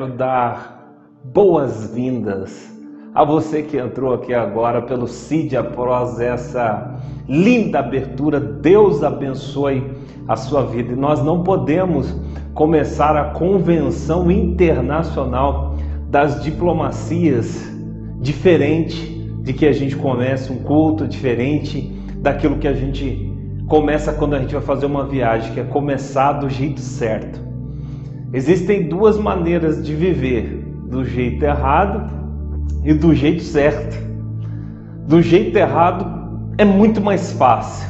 quero dar boas-vindas a você que entrou aqui agora pelo CID após essa linda abertura. Deus abençoe a sua vida. E nós não podemos começar a convenção internacional das diplomacias diferente de que a gente começa um culto, diferente daquilo que a gente começa quando a gente vai fazer uma viagem, que é começar do jeito certo. Existem duas maneiras de viver, do jeito errado e do jeito certo. Do jeito errado é muito mais fácil.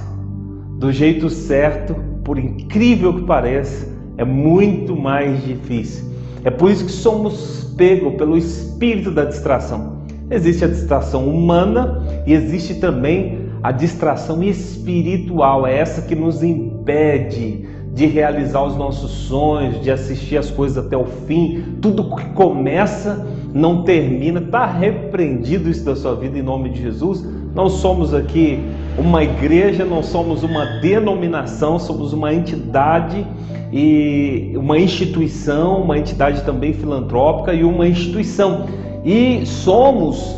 Do jeito certo, por incrível que pareça, é muito mais difícil. É por isso que somos pegos pelo espírito da distração. Existe a distração humana e existe também a distração espiritual. É essa que nos impede de realizar os nossos sonhos, de assistir as coisas até o fim. Tudo que começa não termina. Está repreendido isso da sua vida em nome de Jesus. Não somos aqui uma igreja, não somos uma denominação, somos uma entidade e uma instituição, uma entidade também filantrópica e uma instituição. E somos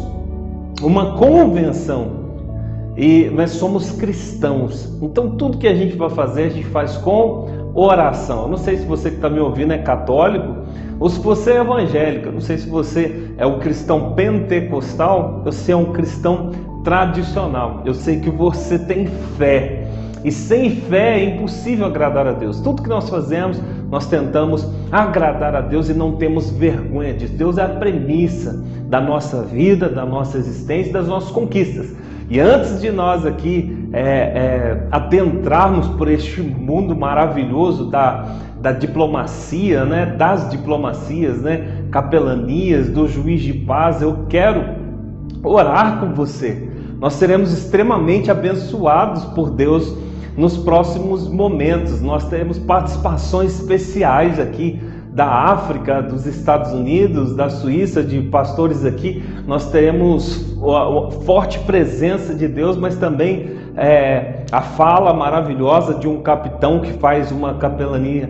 uma convenção. E nós somos cristãos, então tudo que a gente vai fazer, a gente faz com oração. Eu não sei se você que está me ouvindo é católico ou se você é evangélico. Eu não sei se você é um cristão pentecostal ou se é um cristão tradicional. Eu sei que você tem fé e sem fé é impossível agradar a Deus. Tudo que nós fazemos, nós tentamos agradar a Deus e não temos vergonha disso. Deus é a premissa da nossa vida, da nossa existência, das nossas conquistas. E antes de nós aqui adentrarmos por este mundo maravilhoso da diplomacia, né, das diplomacias, né, capelanias, do juiz de paz, eu quero orar com você. Nós seremos extremamente abençoados por Deus nos próximos momentos. Nós teremos participações especiais aqui da África, dos Estados Unidos, da Suíça, de pastores aqui. Nós teremos a forte presença de Deus, mas também a fala maravilhosa de um capitão que faz uma capelania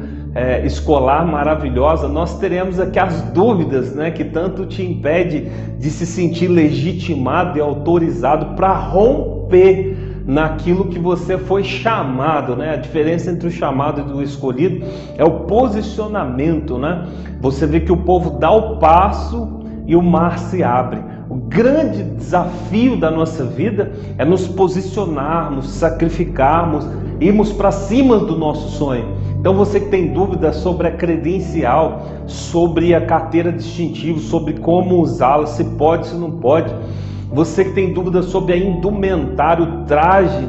escolar maravilhosa. Nós teremos aqui as dúvidas, né, que tanto te impede de se sentir legitimado e autorizado para romper naquilo que você foi chamado, né? A diferença entre o chamado e o escolhido é o posicionamento, né? Você vê que o povo dá o passo e o mar se abre. O grande desafio da nossa vida é nos posicionarmos, sacrificarmos, irmos para cima do nosso sonho. Então você que tem dúvidas sobre a credencial, sobre a carteira distintiva, sobre como usá-la, se pode, se não pode. Você que tem dúvidas sobre a indumentária, o traje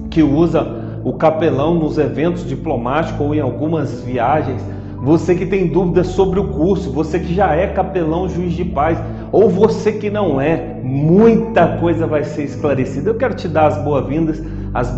que usa o capelão nos eventos diplomáticos ou em algumas viagens. Você que tem dúvidas sobre o curso, você que já é capelão, juiz de paz, ou você que não é, muita coisa vai ser esclarecida. Eu quero te dar as boas-vindas, as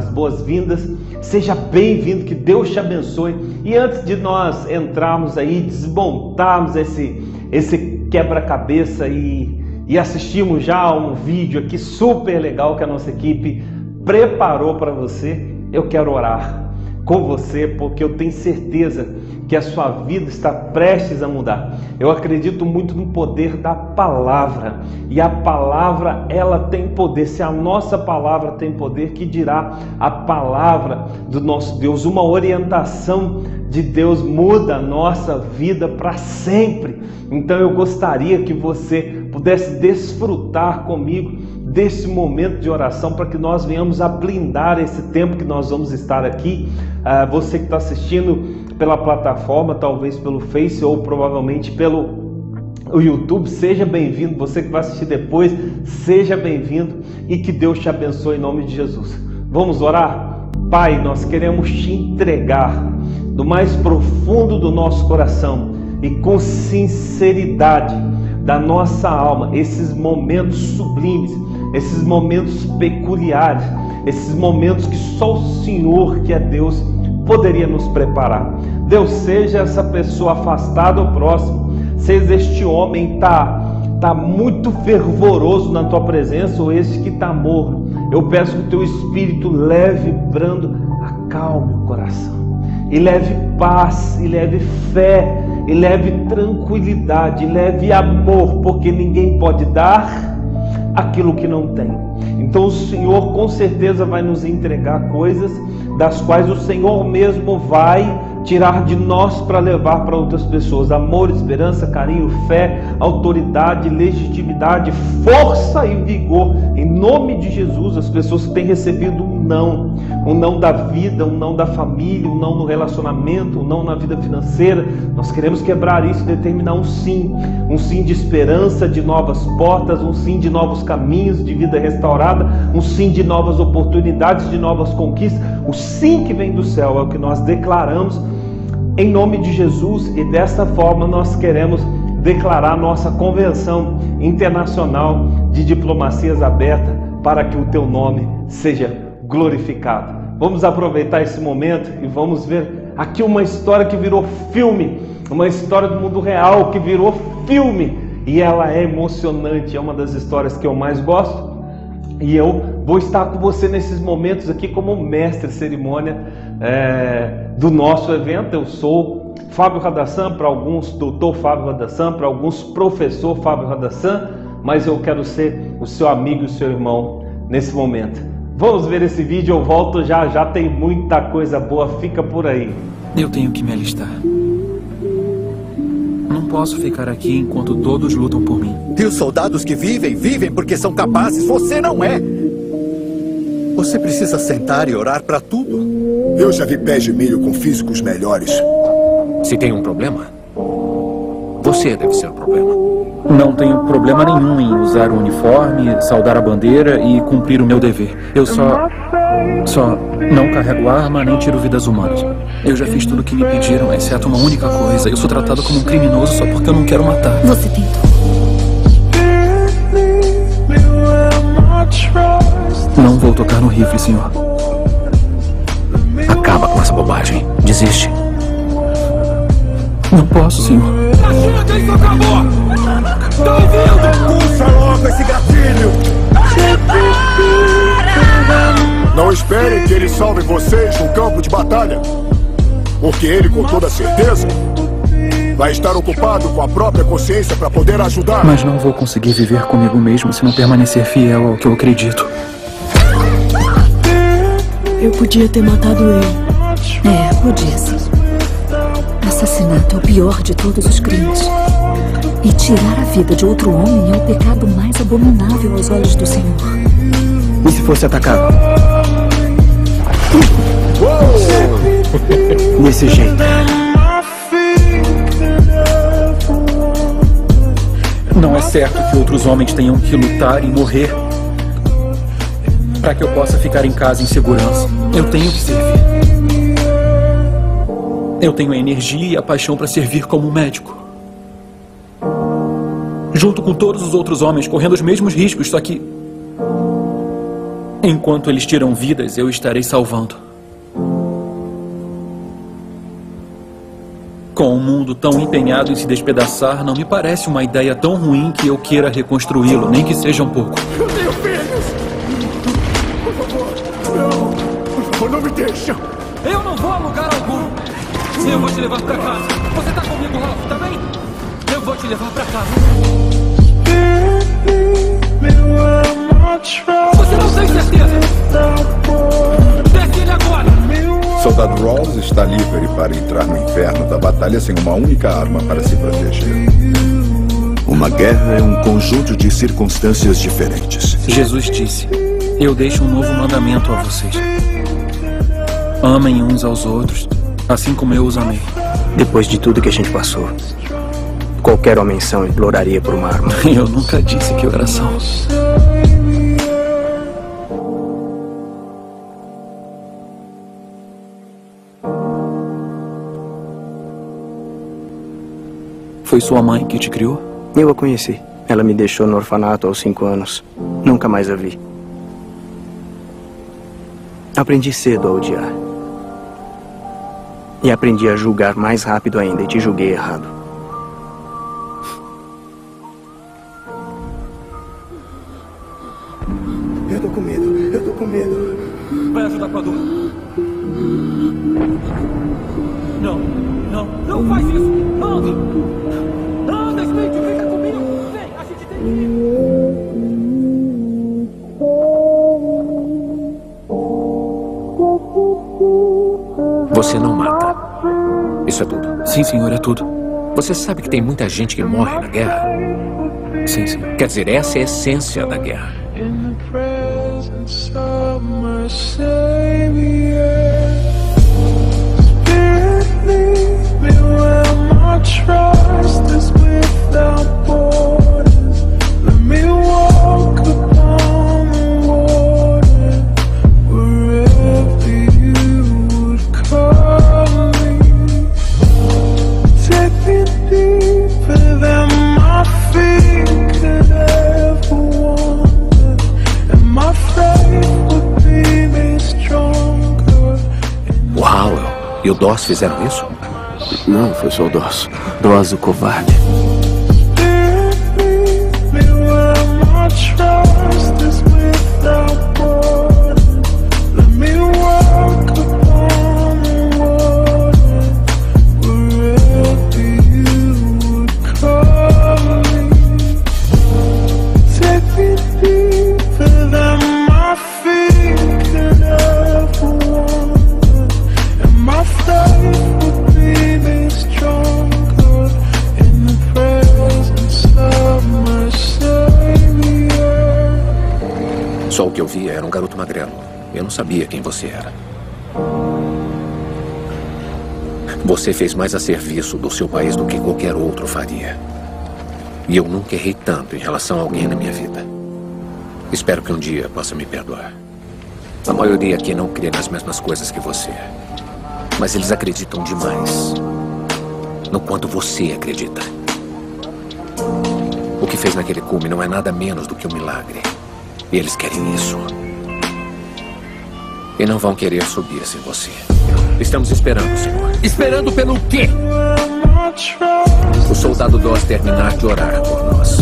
boas-vindas. Seja bem-vindo, que Deus te abençoe. E antes de nós entrarmos aí, desmontarmos esse quebra-cabeça e assistimos já um vídeo aqui super legal que a nossa equipe preparou para você, eu quero orar com você, porque eu tenho certeza que a sua vida está prestes a mudar. Eu acredito muito no poder da palavra, e a palavra, ela tem poder. Se a nossa palavra tem poder, que dirá a palavra do nosso Deus? Uma orientação de Deus muda a nossa vida para sempre. Então eu gostaria que você pudesse desfrutar comigo desse momento de oração, para que nós venhamos a blindar esse tempo que nós vamos estar aqui. Você que está assistindo pela plataforma, talvez pelo Face ou provavelmente pelo YouTube, seja bem-vindo. Você que vai assistir depois, seja bem-vindo e que Deus te abençoe em nome de Jesus. Vamos orar? Pai, nós queremos te entregar do mais profundo do nosso coração e com sinceridade da nossa alma esses momentos sublimes, esses momentos peculiares, esses momentos que só o Senhor, que é Deus, poderia nos preparar. Deus, seja essa pessoa afastada ou próxima, seja este homem está muito fervoroso na tua presença ou esse que está morno, eu peço que o teu Espírito leve, brando, acalme o coração. e leve paz, e leve fé, e leve tranquilidade, e leve amor, porque ninguém pode dar aquilo que não tem. Então o Senhor com certeza vai nos entregar coisas das quais o Senhor mesmo vai tirar de nós para levar para outras pessoas: amor, esperança, carinho, fé, autoridade, legitimidade, força e vigor. Em nome de Jesus, as pessoas que têm recebido um não da vida, um não da família, um não no relacionamento, um não na vida financeira, nós queremos quebrar isso e determinar um sim de esperança, de novas portas, um sim de novos caminhos, de vida restaurada, um sim de novas oportunidades, de novas conquistas. O sim que vem do céu é o que nós declaramos em nome de Jesus, e desta forma nós queremos declarar nossa convenção internacional de diplomacias aberta para que o teu nome seja glorificado. Vamos aproveitar esse momento e vamos ver aqui uma história que virou filme, uma história do mundo real que virou filme, e ela é emocionante, é uma das histórias que eu mais gosto. E eu vou estar com você nesses momentos aqui como mestre de cerimônia do nosso evento. Eu sou Fábio Radassan, para alguns doutor Fábio Radassan, para alguns professor Fábio Radassan, mas eu quero ser o seu amigo e o seu irmão nesse momento. Vamos ver esse vídeo, eu volto já tem muita coisa boa, fica por aí. Eu tenho que me alistar. Não posso ficar aqui enquanto todos lutam por mim. E os soldados que vivem porque são capazes. Você não é. Você precisa sentar e orar para tudo. Eu já vi pés de milho com físicos melhores. Se tem um problema, você deve ser o problema. Não tenho problema nenhum em usar o uniforme, saudar a bandeira e cumprir o meu dever. Eu só não carrego arma nem tiro vidas humanas. Eu já fiz tudo o que me pediram, exceto uma única coisa. Eu sou tratado como um criminoso só porque eu não quero matar. Você tentou. Não vou tocar no rifle, senhor. Acaba com essa bobagem. Desiste. Não posso, senhor. Ajuda, isso acabou! Tá ouvindo? Puxa logo esse gatilho! Não esperem que ele salve vocês no campo de batalha, porque ele, com toda certeza, vai estar ocupado com a própria consciência para poder ajudar. Mas não vou conseguir viver comigo mesmo se não permanecer fiel ao que eu acredito. Eu podia ter matado ele. Podia sim. Assassinato é o pior de todos os crimes. E tirar a vida de outro homem é o pecado mais abominável aos olhos do Senhor. E se fosse atacado? Desse jeito. Não é certo que outros homens tenham que lutar e morrer para que eu possa ficar em casa em segurança. Eu tenho que servir. Eu tenho a energia e a paixão para servir como médico. Junto com todos os outros homens, correndo os mesmos riscos, só que enquanto eles tiram vidas, eu estarei salvando. Com o mundo tão empenhado em se despedaçar, não me parece uma ideia tão ruim que eu queira reconstruí-lo, nem que seja um pouco. Eu tenho filhos! Por favor, não! Por favor, não me deixa! Eu não vou a lugar algum! Eu vou te levar pra casa. Você tá comigo, Ralph, tá bem? Eu vou te levar pra casa. Você não tem certeza? Desce ele agora! Soldado Rawls está livre para entrar no inferno da batalha sem uma única arma para se proteger. Uma guerra é um conjunto de circunstâncias diferentes. Jesus disse: eu deixo um novo mandamento a vocês. Amem uns aos outros, assim como eu os amei. Depois de tudo que a gente passou, qualquer homem são imploraria por uma arma. Eu nunca disse que eu era são. Foi sua mãe que te criou? Eu a conheci. Ela me deixou no orfanato aos 5 anos. Nunca mais a vi. Aprendi cedo a odiar. E aprendi a julgar mais rápido ainda, e te julguei errado. Eu tô com medo. Vai ajudar com a dor. Não, não, não faz isso! Anda! Anda, Smith, fica comigo! Vem, a gente tem que ir! Você não mata. Isso é tudo. Sim, senhor, é tudo. Você sabe que tem muita gente que morre na guerra? Sim, senhor. Quer dizer, essa é a essência da guerra. E o Doss fizeram isso? Não, foi só o Doss. Doss, o covarde. Só o que eu via era um garoto magrelo. Eu não sabia quem você era. Você fez mais a serviço do seu país do que qualquer outro faria. E eu nunca errei tanto em relação a alguém na minha vida. Espero que um dia possa me perdoar. A maioria aqui não crê nas mesmas coisas que você. Mas eles acreditam demais no quanto você acredita. O que fez naquele cume não é nada menos do que um milagre. E eles querem isso. E não vão querer subir sem você. Estamos esperando, senhor. Esperando pelo quê? O soldado Doss terminar de orar por nós.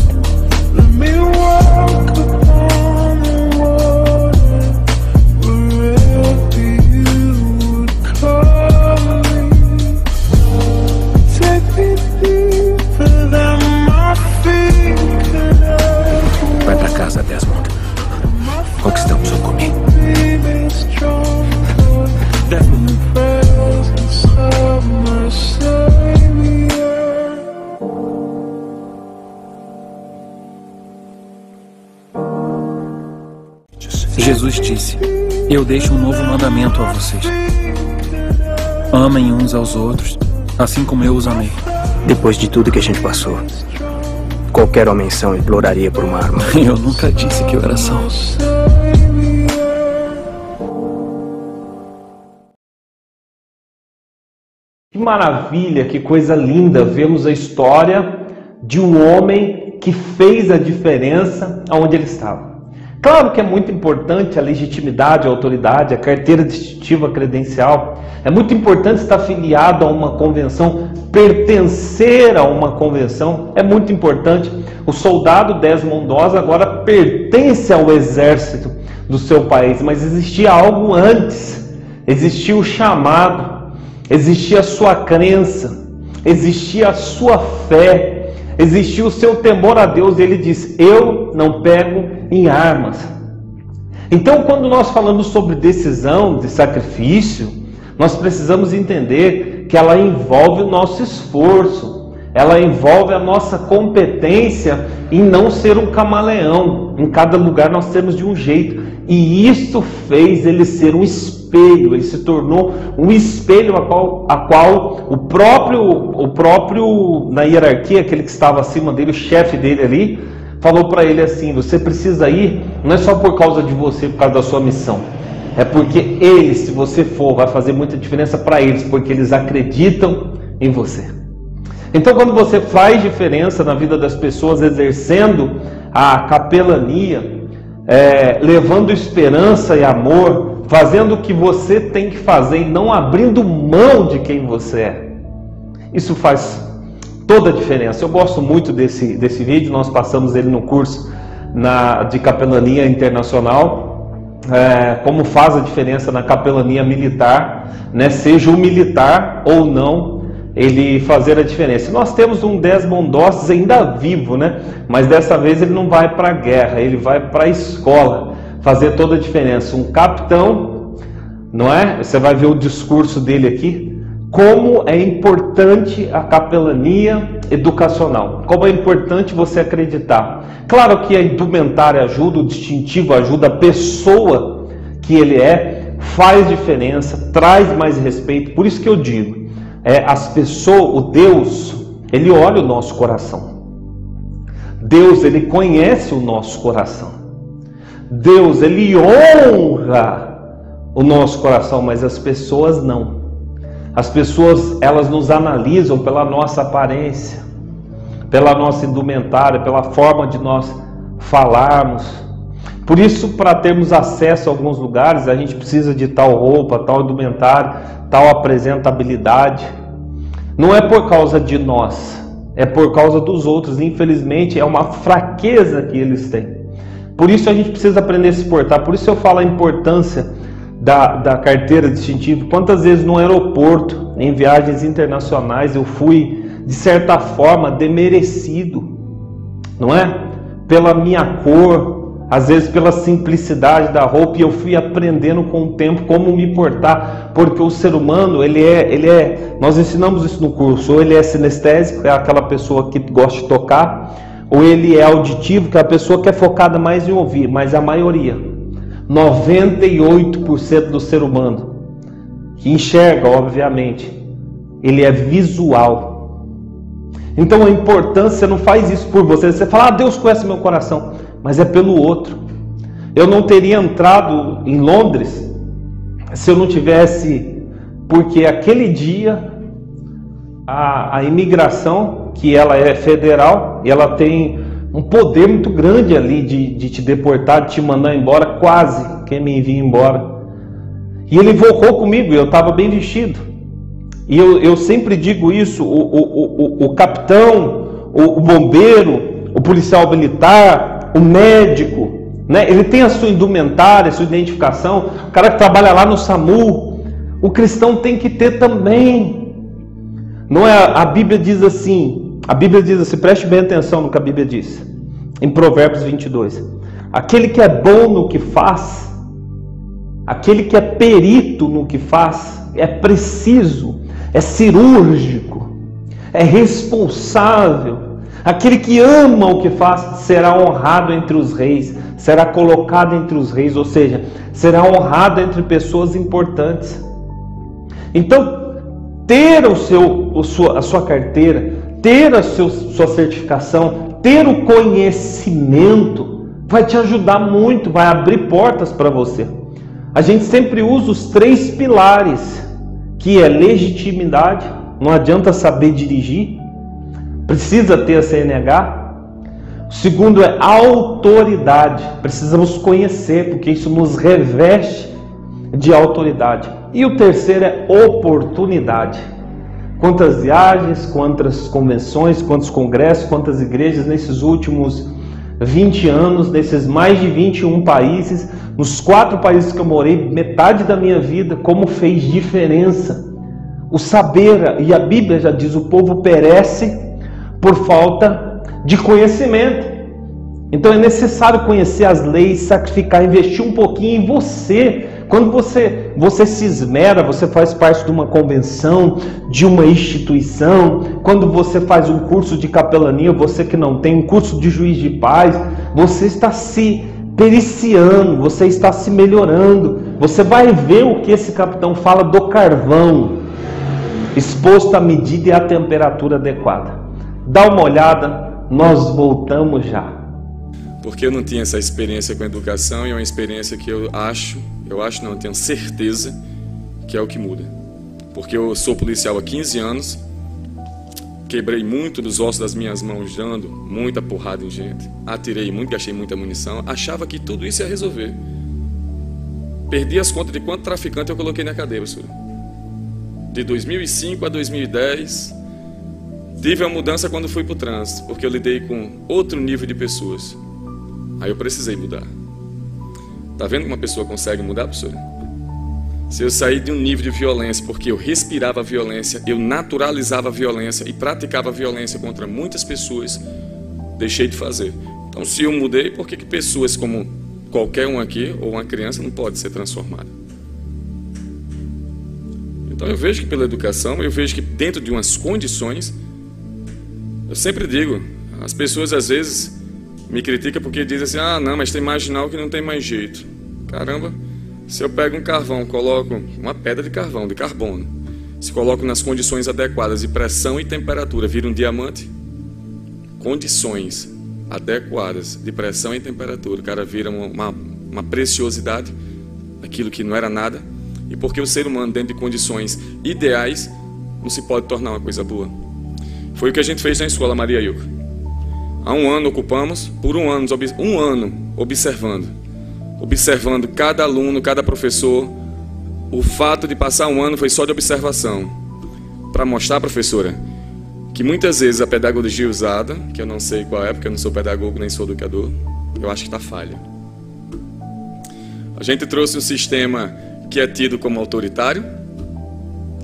Vai pra casa, Desmond. Conquistamos o cume. Desmond. Jesus disse: eu deixo um novo mandamento a vocês. Amem uns aos outros, assim como eu os amei. Depois de tudo que a gente passou, qualquer homem são imploraria por uma arma. Eu nunca disse que eu era são. Que maravilha, que coisa linda. Vemos a história de um homem que fez a diferença onde ele estava. Claro que é muito importante a legitimidade, a autoridade, a carteira distintiva credencial. É muito importante estar afiliado a uma convenção, pertencer a uma convenção. É muito importante. O soldado Desmond Doss agora pertence ao exército do seu país, mas existia algo antes. Existia o chamado, existia a sua crença, existia a sua fé, existia o seu temor a Deus. Ele diz: eu não pego em armas. Então, quando nós falamos sobre decisão de sacrifício, nós precisamos entender que ela envolve o nosso esforço, ela envolve a nossa competência em não ser um camaleão. Em cada lugar nós temos de um jeito, e isso fez ele ser um espelho. Ele se tornou um espelho a qual o próprio na hierarquia, aquele que estava acima dele, o chefe dele ali, falou para ele assim: você precisa ir, não é só por causa de você, por causa da sua missão, é porque eles, se você for, vai fazer muita diferença para eles, porque eles acreditam em você. Então, quando você faz diferença na vida das pessoas, exercendo a capelania, levando esperança e amor, fazendo o que você tem que fazer e não abrindo mão de quem você é, isso faz toda a diferença. Eu gosto muito desse vídeo. Nós passamos ele no curso de capelania internacional, como faz a diferença na capelania militar, né? Seja o militar ou não, ele fazer a diferença. Nós temos um Desmond Doss ainda vivo, né? Mas dessa vez ele não vai para a guerra, ele vai para a escola fazer toda a diferença. Um capitão, não é? Você vai ver o discurso dele aqui. Como é importante a capelania educacional, como é importante você acreditar. Claro que a indumentária ajuda, o distintivo ajuda, a pessoa que ele faz diferença, traz mais respeito. Por isso que eu digo, as pessoas, o Deus, ele olha o nosso coração. Deus, ele conhece o nosso coração. Deus, ele honra o nosso coração, mas as pessoas não. As pessoas, elas nos analisam pela nossa aparência, pela nossa indumentária, pela forma de nós falarmos. Por isso, para termos acesso a alguns lugares, a gente precisa de tal roupa, tal indumentária, tal apresentabilidade. Não é por causa de nós, é por causa dos outros. Infelizmente, é uma fraqueza que eles têm. Por isso a gente precisa aprender a se portar. Por isso eu falo a importância da carteira distintiva. Quantas vezes no aeroporto, em viagens internacionais, eu fui, de certa forma, demerecido, não é? Pela minha cor, às vezes pela simplicidade da roupa, e eu fui aprendendo com o tempo como me portar, porque o ser humano, nós ensinamos isso no curso, ou ele é sinestésico, é aquela pessoa que gosta de tocar, ou ele é auditivo, que é a pessoa que é focada mais em ouvir, mas a maioria, 98% do ser humano que enxerga, obviamente, ele é visual. Então a importância, você não faz isso por você. Você fala, Deus conhece meu coração, mas é pelo outro. Eu não teria entrado em Londres se eu não tivesse, porque aquele dia a imigração, que ela é federal, e ela tem um poder muito grande ali de te deportar, de te mandar embora, quase quem me envia embora. E ele invocou comigo, e eu estava bem vestido. E eu sempre digo isso, o capitão, o bombeiro, o policial militar, o médico, né? Ele tem a sua indumentária, a sua identificação. O cara que trabalha lá no SAMU, o cristão tem que ter também. Não é? A Bíblia diz assim, preste bem atenção no que a Bíblia diz, em Provérbios 22. Aquele que é bom no que faz, aquele que é perito no que faz, é preciso, é cirúrgico, é responsável. Aquele que ama o que faz será honrado entre os reis, será colocado entre os reis, ou seja, será honrado entre pessoas importantes. Então, ter a sua carteira, ter a sua certificação, ter o conhecimento, vai te ajudar muito, vai abrir portas para você. A gente sempre usa os 3 pilares, que é legitimidade, não adianta saber dirigir, precisa ter a CNH. O segundo é autoridade, precisamos conhecer, porque isso nos reveste de autoridade. E o terceiro é oportunidade. Quantas viagens, quantas convenções, quantos congressos, quantas igrejas nesses últimos 20 anos, nesses mais de 21 países, nos 4 países que eu morei, metade da minha vida, como fez diferença. O saber, e a Bíblia já diz, o povo perece por falta de conhecimento. Então é necessário conhecer as leis, sacrificar, investir um pouquinho em você. Quando você se esmera, você faz parte de uma convenção, de uma instituição. Quando você faz um curso de capelania, você que não tem um curso de juiz de paz, você está se periciando, você está se melhorando. Você vai ver o que esse capitão fala do carvão, exposto à medida e à temperatura adequada. Dá uma olhada, nós voltamos já. Porque eu não tinha essa experiência com a educação, e é uma experiência que eu tenho certeza que é o que muda. Porque eu sou policial há 15 anos, quebrei muito dos ossos das minhas mãos dando muita porrada em gente, atirei muito, gastei muita munição, achava que tudo isso ia resolver. Perdi as contas de quanto traficante eu coloquei na cadeia, senhor. De 2005 a 2010, tive a mudança quando fui para o trânsito, porque eu lidei com outro nível de pessoas. Aí eu precisei mudar. Tá vendo como uma pessoa consegue mudar, professora? Se eu sair de um nível de violência porque eu respirava a violência, eu naturalizava a violência e praticava a violência contra muitas pessoas, deixei de fazer. Então, se eu mudei, por que pessoas como qualquer um aqui, ou uma criança, não pode ser transformada? Então, eu vejo que pela educação, eu vejo que dentro de umas condições, eu sempre digo, as pessoas às vezes me criticam porque dizem assim, ah, não, mas tem marginal que não tem mais jeito. Caramba, se eu pego um carvão, coloco uma pedra de carvão, de carbono, se coloco nas condições adequadas de pressão e temperatura, vira um diamante. Condições adequadas de pressão e temperatura, o cara vira uma preciosidade, aquilo que não era nada. E porque o ser humano, dentro de condições ideais, não se pode tornar uma coisa boa. Foi o que a gente fez na escola Maria Ilka. Há um ano ocupamos, por um ano observando cada aluno, cada professor. O fato de passar um ano foi só de observação, para mostrar, professora, que muitas vezes a pedagogia usada, que eu não sei qual é, porque eu não sou pedagogo nem sou educador, eu acho que está falha. A gente trouxe um sistema que é tido como autoritário,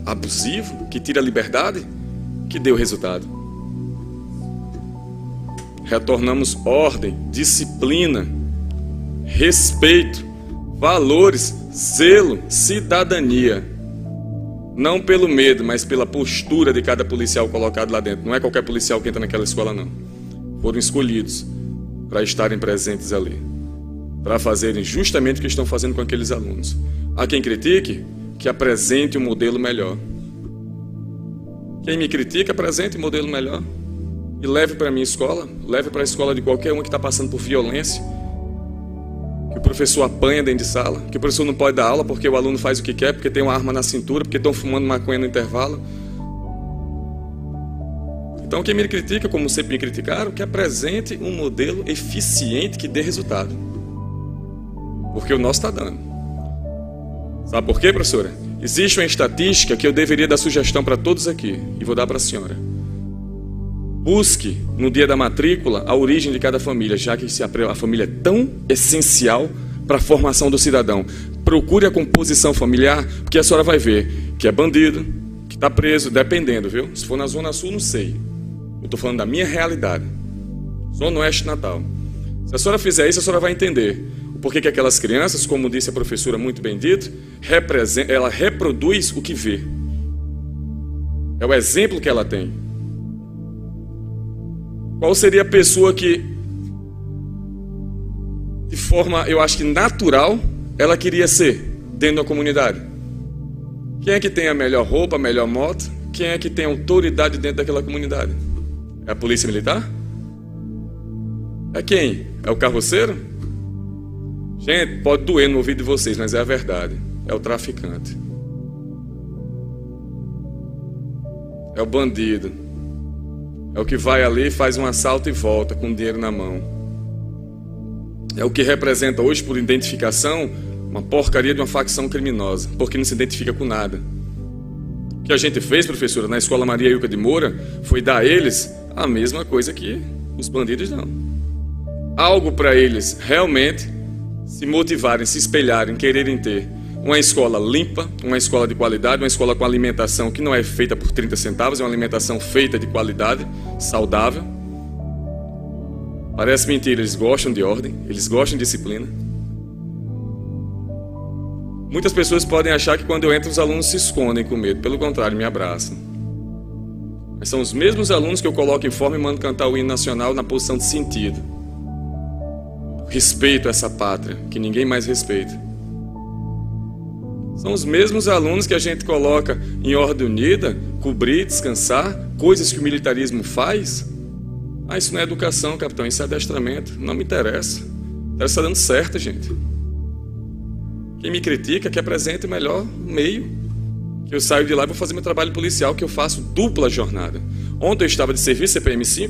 abusivo, que tira a liberdade, que deu resultado. Retornamos ordem, disciplina, respeito, valores, zelo, cidadania. Não pelo medo, mas pela postura de cada policial colocado lá dentro. Não é qualquer policial que entra naquela escola, não. Foram escolhidos para estarem presentes ali, para fazerem justamente o que estão fazendo com aqueles alunos. Há quem critique, que apresente um modelo melhor. Quem me critica, apresente um modelo melhor. E leve para a minha escola, leve para a escola de qualquer um que está passando por violência, que o professor apanha dentro de sala, que o professor não pode dar aula porque o aluno faz o que quer, porque tem uma arma na cintura, porque estão fumando maconha no intervalo. Então quem me critica, como sempre me criticaram, que apresente um modelo eficiente que dê resultado. Porque o nosso está dando. Sabe por quê, professora? Existe uma estatística que eu deveria dar sugestão para todos aqui, e vou dar para a senhora. Busque, no dia da matrícula, a origem de cada família, já que a família é tão essencial para a formação do cidadão. Procure a composição familiar, porque a senhora vai ver que é bandido, que está preso, dependendo, viu? Se for na Zona Sul, não sei. Eu estou falando da minha realidade. Zona Oeste Natal. Se a senhora fizer isso, a senhora vai entender o porquê que aquelas crianças, como disse a professora muito bem dito, ela reproduz o que vê. É o exemplo que ela tem. Qual seria a pessoa que, de forma, eu acho que natural, ela queria ser dentro da comunidade? Quem é que tem a melhor roupa, a melhor moto? Quem é que tem autoridade dentro daquela comunidade? É a polícia militar? É quem? É o carroceiro? Gente, pode doer no ouvido de vocês, mas é a verdade. É o traficante. É o bandido. É o que vai ali, faz um assalto e volta com dinheiro na mão. É o que representa hoje, por identificação, uma porcaria de uma facção criminosa, porque não se identifica com nada. O que a gente fez, professora, na Escola Maria Ilka de Moura, foi dar a eles a mesma coisa que os bandidos não. Algo para eles realmente se motivarem, se espelharem, quererem ter. Uma escola limpa, uma escola de qualidade, uma escola com alimentação que não é feita por 30 centavos, é uma alimentação feita de qualidade, saudável. Parece mentira, eles gostam de ordem, eles gostam de disciplina. Muitas pessoas podem achar que quando eu entro os alunos se escondem com medo, pelo contrário, me abraçam. Mas são os mesmos alunos que eu coloco em forma e mando cantar o hino nacional na posição de sentido. Respeito a essa pátria, que ninguém mais respeita. São os mesmos alunos que a gente coloca em ordem unida, cobrir, descansar, coisas que o militarismo faz. Ah, isso não é educação, capitão, isso é adestramento. Não me interessa. Está dando certo, gente. Quem me critica, que apresente o melhor meio. Que eu saio de lá e vou fazer meu trabalho policial, que eu faço dupla jornada. Ontem eu estava de serviço CPM5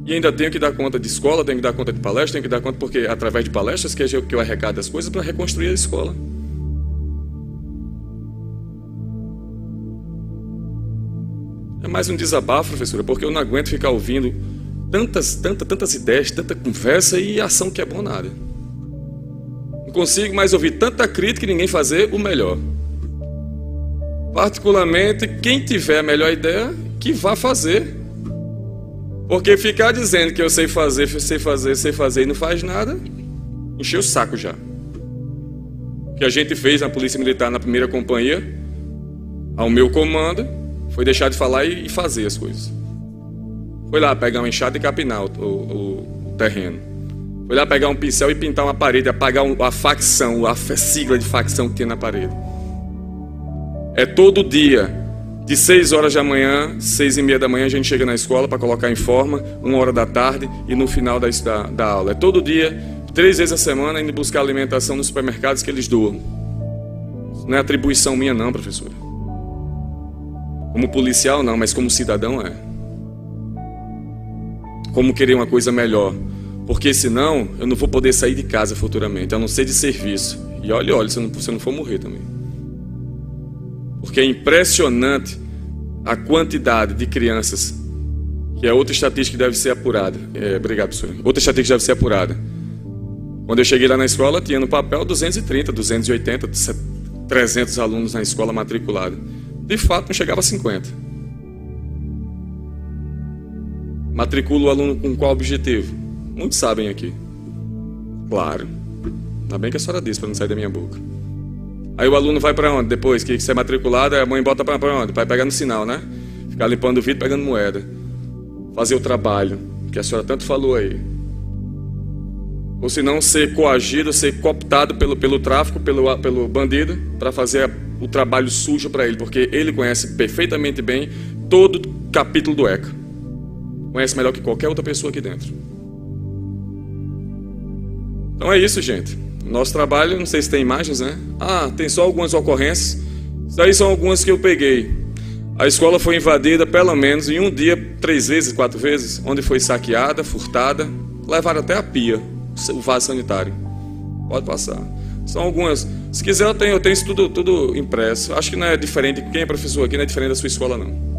e ainda tenho que dar conta de escola, tenho que dar conta de palestra, tenho que dar conta, porque através de palestras que eu arrecado as coisas para reconstruir a escola. É mais um desabafo, professora, porque eu não aguento ficar ouvindo tantas ideias, tanta conversa e ação que é bom nada. Não Não consigo mais ouvir tanta crítica e ninguém fazer o melhor. Particularmente, quem tiver a melhor ideia, que vá fazer. Porque ficar dizendo que eu sei fazer e não faz nada, encheu o saco já. O que a gente fez na Polícia Militar na primeira companhia, ao meu comando, foi deixar de falar e fazer as coisas. Foi lá pegar uma enxada e capinar o terreno. Foi lá pegar um pincel e pintar uma parede, apagar a facção, a sigla de facção que tem na parede. É todo dia, de 6 horas da manhã, 6h30 da manhã, a gente chega na escola para colocar em forma, 1 hora da tarde e no final da aula. É todo dia, 3 vezes a semana, indo buscar alimentação nos supermercados que eles doam. Isso não é atribuição minha não, professora. Como policial não, mas como cidadão é. Como querer uma coisa melhor. Porque senão eu não vou poder sair de casa futuramente, a não ser de serviço. E olha, se eu não for morrer também. Porque é impressionante a quantidade de crianças, que é outra estatística que deve ser apurada. Obrigado, professor. Outra estatística que deve ser apurada. Quando eu cheguei lá na escola, tinha no papel 230, 280, 300 alunos na escola matriculada. De fato, não chegava a 50. Matricula o aluno com qual objetivo? Muitos sabem aqui. Claro. Ainda bem que a senhora disse para não sair da minha boca. Aí o aluno vai para onde? Depois que você é matriculado, a mãe bota para onde? Vai pegar no sinal, né? Ficar limpando o vidro, pegando moeda. Fazer o trabalho, que a senhora tanto falou aí. Ou se não, ser coagido, ser cooptado pelo tráfico, pelo bandido, para fazer o trabalho sujo para ele, porque ele conhece perfeitamente bem todo o capítulo do ECA. Conhece melhor que qualquer outra pessoa aqui dentro. Então é isso, gente. Nosso trabalho, não sei se tem imagens, né? Tem só algumas ocorrências. Isso aí são algumas que eu peguei. A escola foi invadida pelo menos em um dia 3 vezes, 4 vezes, onde foi saqueada, furtada, levaram até a pia, o vaso sanitário. Pode passar. São algumas. Se quiser eu tenho isso tudo impresso. Acho que não é diferente. Quem é professor aqui não é diferente da sua escola, não.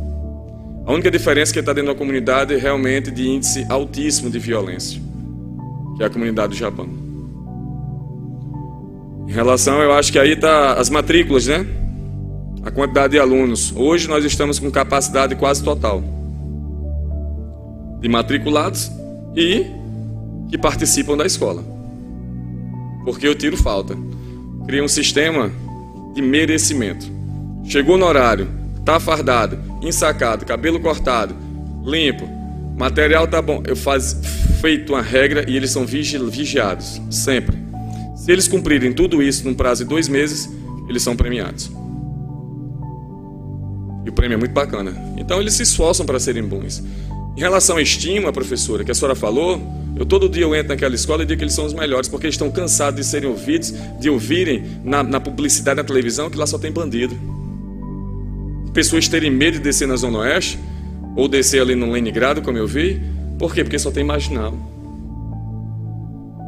A única diferença é que está dentro da comunidade é realmente de índice altíssimo de violência, que é a comunidade do Japão. Em relação, eu acho que aí está as matrículas, né? A quantidade de alunos. Hoje nós estamos com capacidade quase total de matriculados e que participam da escola. Porque eu tiro falta. Cria um sistema de merecimento. Chegou no horário, tá fardado, ensacado, cabelo cortado, limpo, material tá bom. Eu feito uma regra e eles são vigiados, sempre. Se eles cumprirem tudo isso num prazo de 2 meses, eles são premiados. E o prêmio é muito bacana. Então eles se esforçam para serem bons. Em relação à estima, professora, que a senhora falou, todo dia eu entro naquela escola e digo que eles são os melhores, porque eles estão cansados de serem ouvidos, de ouvirem na publicidade, na televisão, que lá só tem bandido. Pessoas terem medo de descer na Zona Oeste, ou descer ali no Leningrado, como eu vi. Por quê? Porque só tem marginal.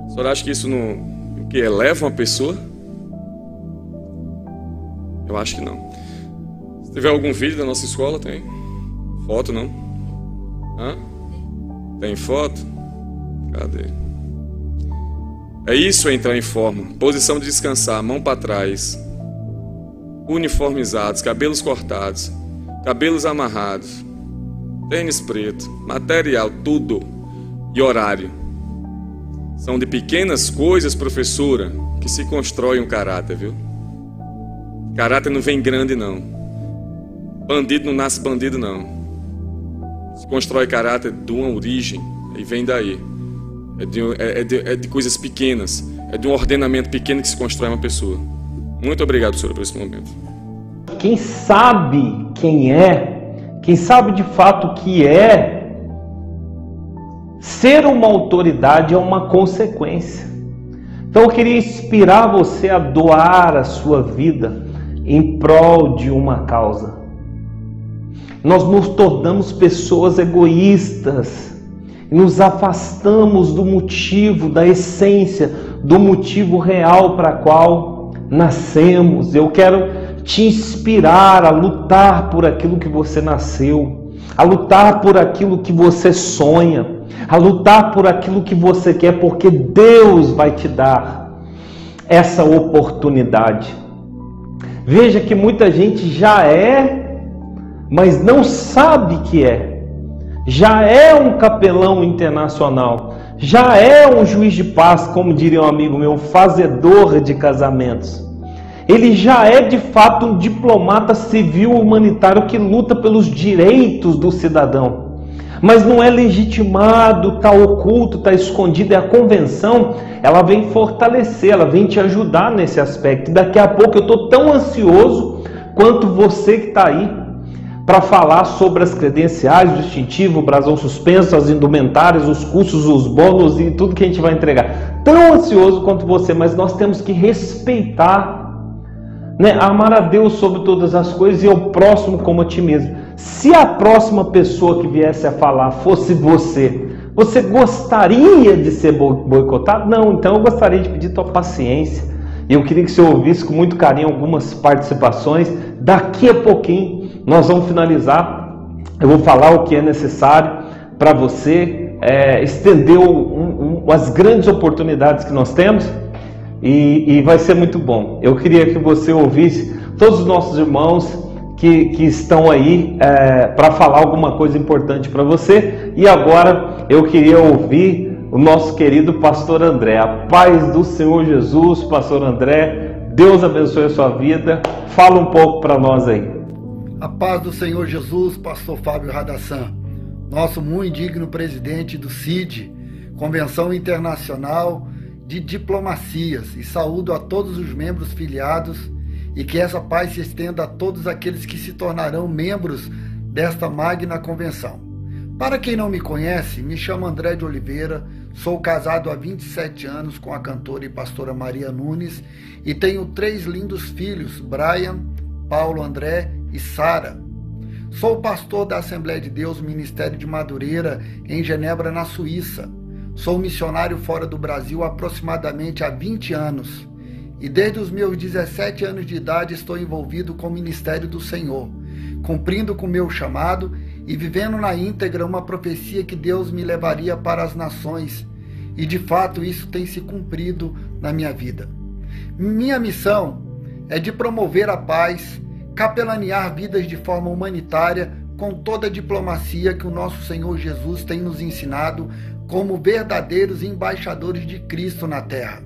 A senhora acha que isso não que eleva uma pessoa? Eu acho que não. Se tiver algum vídeo da nossa escola, tem. Foto, não? Tem foto? Cadê? É isso, entrar em forma. Posição de descansar, mão para trás. Uniformizados, cabelos cortados, cabelos amarrados, tênis preto, material, tudo. E horário. São de pequenas coisas, professora, que se constrói um caráter, viu? Caráter não vem grande, não. Bandido não nasce bandido, não. Se constrói caráter de uma origem, e vem daí. É de coisas pequenas, é de um ordenamento pequeno que se constrói uma pessoa. Muito obrigado, professora, por esse momento. Quem sabe quem é, quem sabe de fato o que é, ser uma autoridade é uma consequência. Então eu queria inspirar você a doar a sua vida em prol de uma causa. Nós nos tornamos pessoas egoístas, nos afastamos do motivo, da essência, do motivo real para qual nascemos. Eu quero te inspirar a lutar por aquilo que você nasceu, a lutar por aquilo que você sonha, a lutar por aquilo que você quer, porque Deus vai te dar. essa oportunidade. Veja que muita gente já é, mas não sabe que é. Já é um capelão internacional, já é um juiz de paz, como diria um amigo meu, fazedor de casamentos. Ele já é de fato um diplomata civil humanitário que luta pelos direitos do cidadão. Mas não é legitimado, está oculto, está escondido. E a convenção, ela vem fortalecer, ela vem te ajudar nesse aspecto. E daqui a pouco eu estou tão ansioso quanto você que está aí para falar sobre as credenciais, o distintivo, o brasão suspenso, as indumentárias, os cursos, os bônus e tudo que a gente vai entregar. Tão ansioso quanto você, mas nós temos que respeitar, né? Amar a Deus sobre todas as coisas e ao próximo como a ti mesmo. Se a próxima pessoa que viesse a falar fosse você, você gostaria de ser boicotado? Não, então eu gostaria de pedir tua paciência. E eu queria que você ouvisse com muito carinho algumas participações. Daqui a pouquinho nós vamos finalizar. Eu vou falar o que é necessário para você estender as grandes oportunidades que nós temos. E vai ser muito bom. Eu queria que você ouvisse todos os nossos irmãos que estão aí para falar alguma coisa importante para você. E agora eu queria ouvir o nosso querido pastor André. A paz do Senhor Jesus, pastor André. Deus abençoe a sua vida. Fala um pouco para nós aí. A paz do Senhor Jesus, pastor Fábio Radassan, nosso muito digno presidente do CID, Convenção Internacional de Diplomacias, e saúdo a todos os membros filiados e que essa paz se estenda a todos aqueles que se tornarão membros desta magna convenção. Para quem não me conhece, me chamo André de Oliveira, sou casado há 27 anos com a cantora e pastora Maria Nunes e tenho 3 lindos filhos, Brian, Paulo André e Sara. Sou pastor da Assembleia de Deus, Ministério de Madureira, em Genebra, na Suíça. Sou missionário fora do Brasil há aproximadamente há 20 anos. E desde os meus 17 anos de idade estou envolvido com o Ministério do Senhor, cumprindo com o meu chamado e vivendo na íntegra uma profecia que Deus me levaria para as nações. E de fato isso tem se cumprido na minha vida. Minha missão é de promover a paz, capelanear vidas de forma humanitária com toda a diplomacia que o nosso Senhor Jesus tem nos ensinado como verdadeiros embaixadores de Cristo na terra.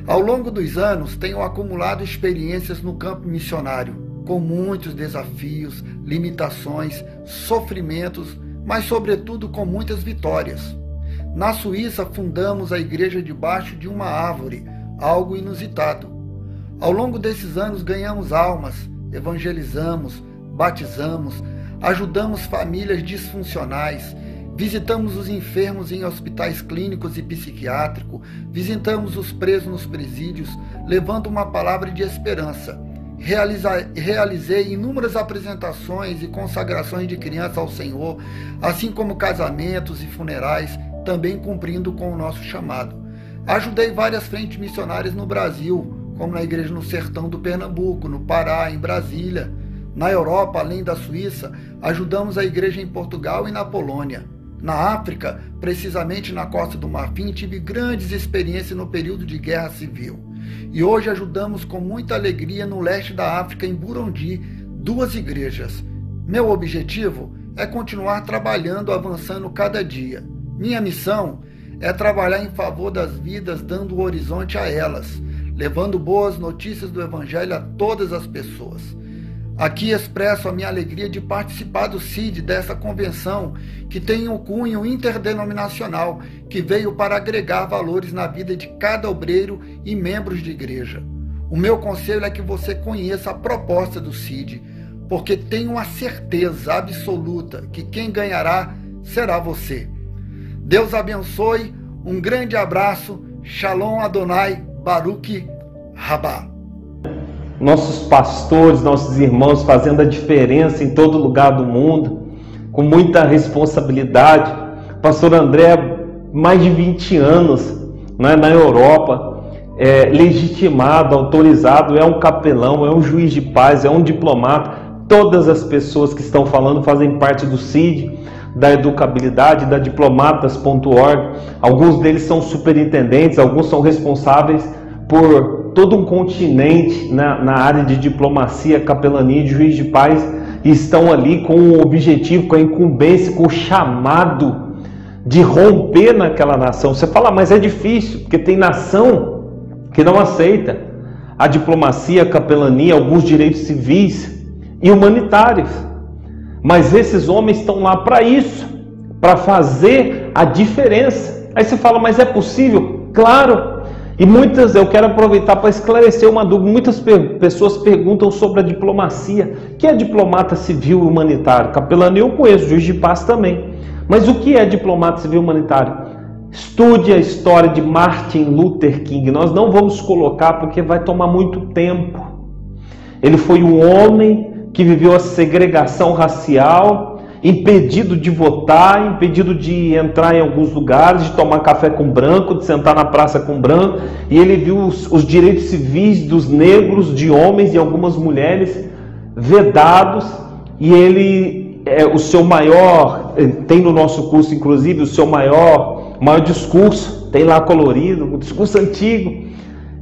Ao longo dos anos, tenho acumulado experiências no campo missionário, com muitos desafios, limitações, sofrimentos, mas sobretudo com muitas vitórias. Na Suíça, fundamos a igreja debaixo de uma árvore, algo inusitado. Ao longo desses anos, ganhamos almas, evangelizamos, batizamos, ajudamos famílias disfuncionais, visitamos os enfermos em hospitais clínicos e psiquiátricos, visitamos os presos nos presídios, levando uma palavra de esperança. Realizei inúmeras apresentações e consagrações de crianças ao Senhor, assim como casamentos e funerais, também cumprindo com o nosso chamado. Ajudei várias frentes missionárias no Brasil, como na igreja no sertão do Pernambuco, no Pará, em Brasília. Na Europa, além da Suíça, ajudamos a igreja em Portugal e na Polônia. Na África, precisamente na Costa do Marfim, tive grandes experiências no período de guerra civil. E hoje ajudamos com muita alegria no leste da África, em Burundi, 2 igrejas. Meu objetivo é continuar trabalhando, avançando cada dia. Minha missão é trabalhar em favor das vidas, dando o horizonte a elas, levando boas notícias do Evangelho a todas as pessoas. Aqui expresso a minha alegria de participar do CID, dessa convenção que tem um cunho interdenominacional, que veio para agregar valores na vida de cada obreiro e membros de igreja. O meu conselho é que você conheça a proposta do CID, porque tenho a certeza absoluta que quem ganhará será você. Deus abençoe, um grande abraço, Shalom Adonai, Baruch Rabá. Nossos pastores, nossos irmãos fazendo a diferença em todo lugar do mundo, com muita responsabilidade. Pastor André, mais de 20 anos, né, na Europa, legitimado, autorizado, é um capelão, é um juiz de paz, é um diplomata. Todas as pessoas que estão falando fazem parte do CID, da educabilidade, da diplomatas.org. Alguns deles são superintendentes, alguns são responsáveis por todo um continente na área de diplomacia, capelania e juiz de paz, e estão ali com o objetivo, com a incumbência, com o chamado de romper naquela nação. Você fala, mas é difícil, porque tem nação que não aceita a diplomacia, a capelania, alguns direitos civis e humanitários. Mas esses homens estão lá para isso, para fazer a diferença. Aí você fala, mas é possível? Claro! E eu quero aproveitar para esclarecer uma dúvida. Muitas pessoas perguntam sobre a diplomacia. O que é diplomata civil e humanitário? Capelania eu conheço, juiz de paz também. Mas o que é diplomata civil e humanitário? Estude a história de Martin Luther King. Nós não vamos colocar porque vai tomar muito tempo. Ele foi um homem que viveu a segregação racial, impedido de votar, impedido de entrar em alguns lugares, de tomar café com branco, de sentar na praça com branco, e ele viu os direitos civis dos negros, de homens e algumas mulheres vedados, e ele, o seu maior, tem no nosso curso inclusive, o seu maior discurso, tem lá colorido, um discurso antigo,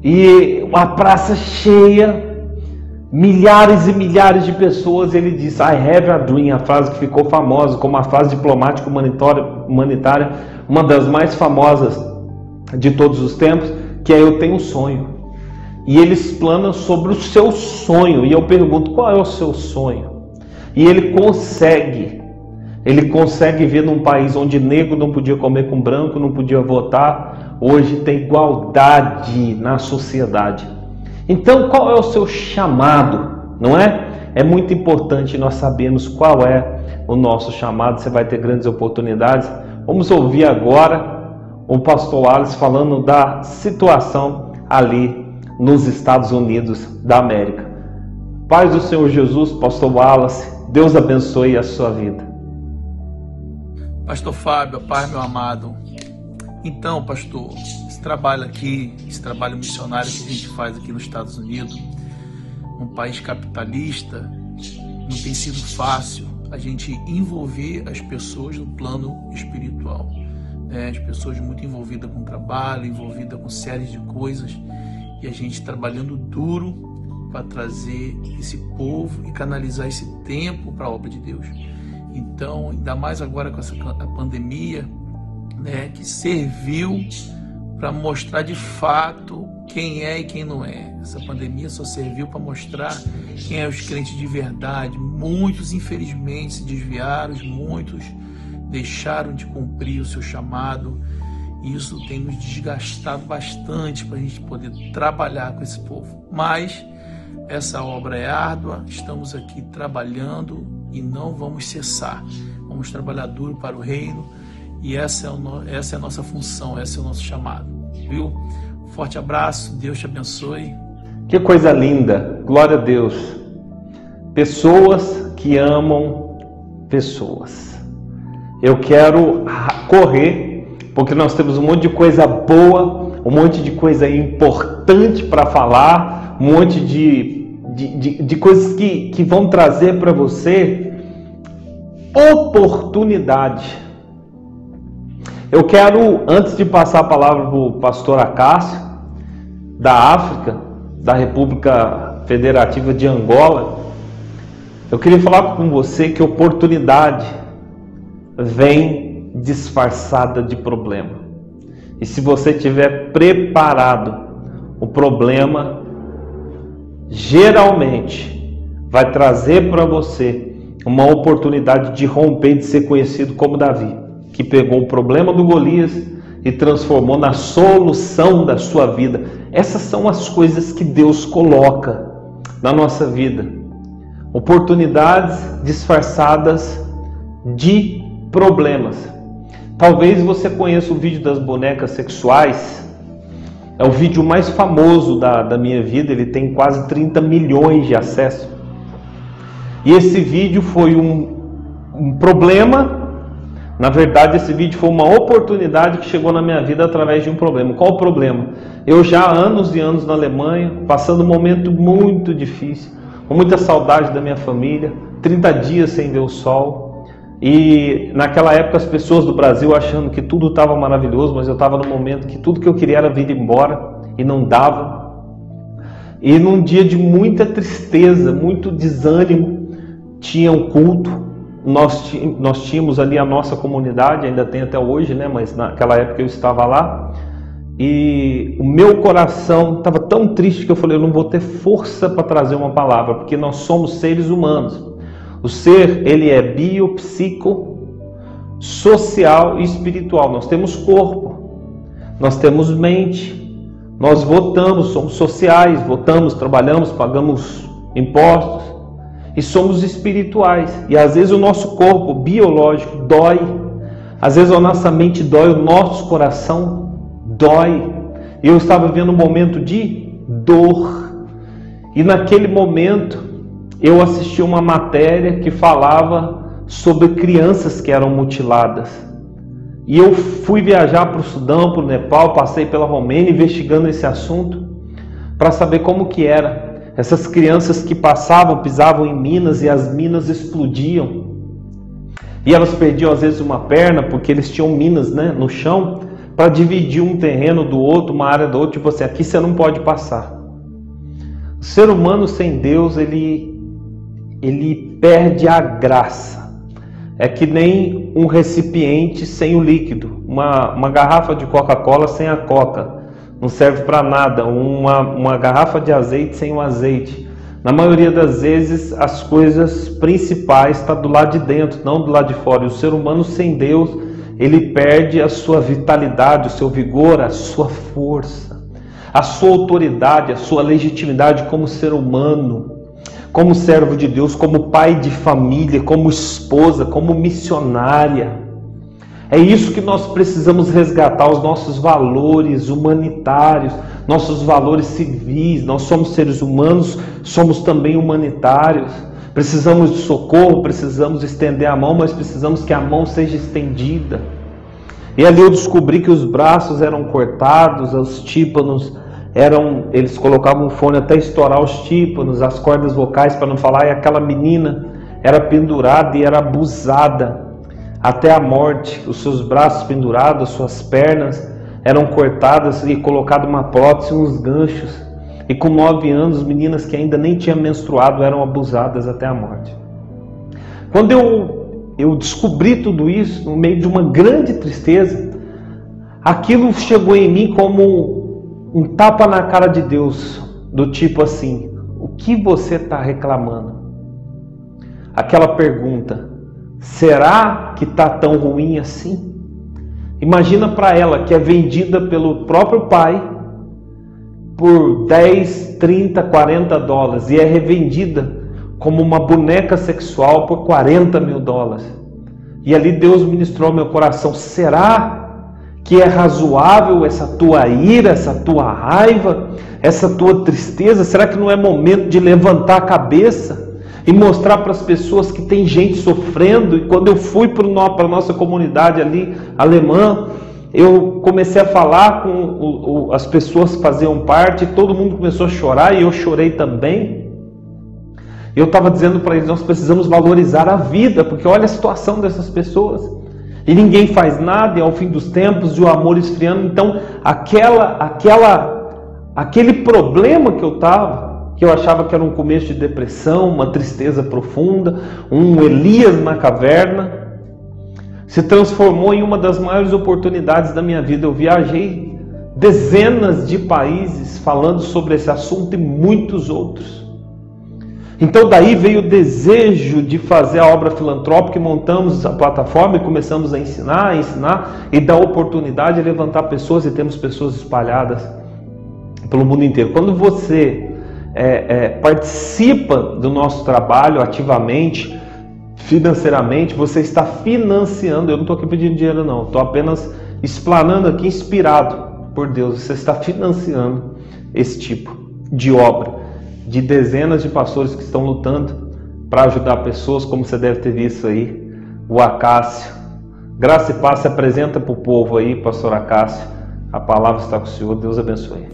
e uma praça cheia, milhares e milhares de pessoas, ele disse, I have a dream, a frase que ficou famosa como a frase diplomática humanitária, uma das mais famosas de todos os tempos, que é eu tenho um sonho. E ele explana sobre o seu sonho, e eu pergunto, qual é o seu sonho? E ele consegue ver num país onde negro não podia comer com branco, não podia votar, hoje tem igualdade na sociedade. Então, qual é o seu chamado, não é? É muito importante nós sabermos qual é o nosso chamado, você vai ter grandes oportunidades. Vamos ouvir agora o pastor Wallace falando da situação ali nos Estados Unidos da América. Paz do Senhor Jesus, pastor Wallace, Deus abençoe a sua vida. Pastor Fábio, Pai, meu amado. Então, pastor, esse trabalho aqui, esse trabalho missionário que a gente faz aqui nos Estados Unidos, um país capitalista, não tem sido fácil a gente envolver as pessoas no plano espiritual. As pessoas muito envolvidas com trabalho, envolvidas com séries de coisas, e a gente trabalhando duro para trazer esse povo e canalizar esse tempo para a obra de Deus. Então, ainda mais agora com a pandemia, que serviu para mostrar de fato quem é e quem não é. Essa pandemia só serviu para mostrar quem é os crentes de verdade. Muitos, infelizmente, se desviaram, muitos deixaram de cumprir o seu chamado. E isso tem nos desgastado bastante para a gente poder trabalhar com esse povo. Mas essa obra é árdua, estamos aqui trabalhando e não vamos cessar. Vamos trabalhar duro para o reino. E essa é a nossa função, esse é o nosso chamado, viu? Forte abraço, Deus te abençoe. Que coisa linda, glória a Deus. Pessoas que amam pessoas. Eu quero correr, porque nós temos um monte de coisa boa, um monte de coisa importante para falar, um monte de coisas que vão trazer para você oportunidade. Eu quero, antes de passar a palavra para o pastor Acácio, da África, da República Federativa de Angola, eu queria falar com você que oportunidade vem disfarçada de problema. E se você estiver preparado, o problema geralmente vai trazer para você uma oportunidade de romper, de ser conhecido como Davi, que pegou o problema do Golias e transformou na solução da sua vida. Essas são as coisas que Deus coloca na nossa vida. Oportunidades disfarçadas de problemas. Talvez você conheça o vídeo das bonecas sexuais. É o vídeo mais famoso da minha vida. Ele tem quase 30 milhões de acessos. E esse vídeo foi um problema. Na verdade, esse vídeo foi uma oportunidade que chegou na minha vida através de um problema. Qual o problema? Eu já há anos e anos na Alemanha, passando um momento muito difícil, com muita saudade da minha família, 30 dias sem ver o sol. E naquela época as pessoas do Brasil achando que tudo estava maravilhoso, mas eu estava no momento que tudo que eu queria era vir embora. e não dava. E num dia de muita tristeza, muito desânimo, tinha um culto. Nós tínhamos ali a nossa comunidade, ainda tem até hoje, né? Mas naquela época eu estava lá. E o meu coração estava tão triste que eu falei, eu não vou ter força para trazer uma palavra, porque nós somos seres humanos. O ser, ele é bio, psico, social e espiritual. Nós temos corpo, nós temos mente, nós votamos, somos sociais, votamos, trabalhamos, pagamos impostos e somos espirituais. E às vezes o nosso corpo biológico dói, às vezes a nossa mente dói, o nosso coração dói. E eu estava vivendo um momento de dor. E naquele momento eu assisti uma matéria que falava sobre crianças que eram mutiladas. E eu fui viajar para o Sudão, para o Nepal, passei pela Romênia investigando esse assunto para saber como que era. Essas crianças que passavam, pisavam em minas e as minas explodiam. E elas perdiam às vezes uma perna porque eles tinham minas, né, no chão para dividir um terreno do outro, uma área do outro. Tipo assim, aqui você não pode passar. O ser humano sem Deus, ele perde a graça. É que nem um recipiente sem o líquido. Uma garrafa de Coca-Cola sem a Coca. Não serve para nada. Uma garrafa de azeite sem o azeite. Na maioria das vezes, as coisas principais estão do lado de dentro, não do lado de fora. E o ser humano sem Deus, ele perde a sua vitalidade, o seu vigor, a sua força, a sua autoridade, a sua legitimidade como ser humano, como servo de Deus, como pai de família, como esposa, como missionária. É isso que nós precisamos resgatar, os nossos valores humanitários, nossos valores civis. Nós somos seres humanos, somos também humanitários. Precisamos de socorro, precisamos estender a mão, mas precisamos que a mão seja estendida. E ali eu descobri que os braços eram cortados, os tímpanos eles colocavam um fone até estourar os tímpanos, as cordas vocais para não falar, e aquela menina era pendurada e era abusada até a morte. Os seus braços pendurados, suas pernas eram cortadas e colocado uma prótese, uns ganchos. E com 9 anos, meninas que ainda nem tinham menstruado eram abusadas até a morte. Quando eu descobri tudo isso, no meio de uma grande tristeza, aquilo chegou em mim como um tapa na cara de Deus, do tipo assim, o que você está reclamando? Aquela pergunta, será que está tão ruim assim? Imagina para ela que é vendida pelo próprio pai por 10, 30, 40 dólares e é revendida como uma boneca sexual por 40 mil dólares. E ali Deus ministrou ao meu coração, será que é razoável essa tua ira, essa tua raiva, essa tua tristeza? Será que não é momento de levantar a cabeça e mostrar para as pessoas que tem gente sofrendo? E quando eu fui para a nossa comunidade ali, alemã, eu comecei a falar com as pessoas que faziam parte, e todo mundo começou a chorar, e eu chorei também. Eu estava dizendo para eles, nós precisamos valorizar a vida, porque olha a situação dessas pessoas. E ninguém faz nada, e ao fim dos tempos, e o amor esfriando. Então, aquele problema que eu estava, que eu achava que era um começo de depressão, uma tristeza profunda, um Elias na caverna, se transformou em uma das maiores oportunidades da minha vida. Eu viajei dezenas de países falando sobre esse assunto e muitos outros. Então daí veio o desejo de fazer a obra filantrópica, e montamos a plataforma e começamos a ensinar e dar oportunidade de levantar pessoas, e temos pessoas espalhadas pelo mundo inteiro. Quando você participa do nosso trabalho ativamente, financeiramente, você está financiando. Eu não estou aqui pedindo dinheiro não, estou apenas explanando aqui, inspirado por Deus. Você está financiando esse tipo de obra, de dezenas de pastores que estão lutando para ajudar pessoas, como você deve ter visto aí, o Acácio. Graça e paz, se apresenta para o povo aí, pastor Acácio. A palavra está com o Senhor, Deus abençoe.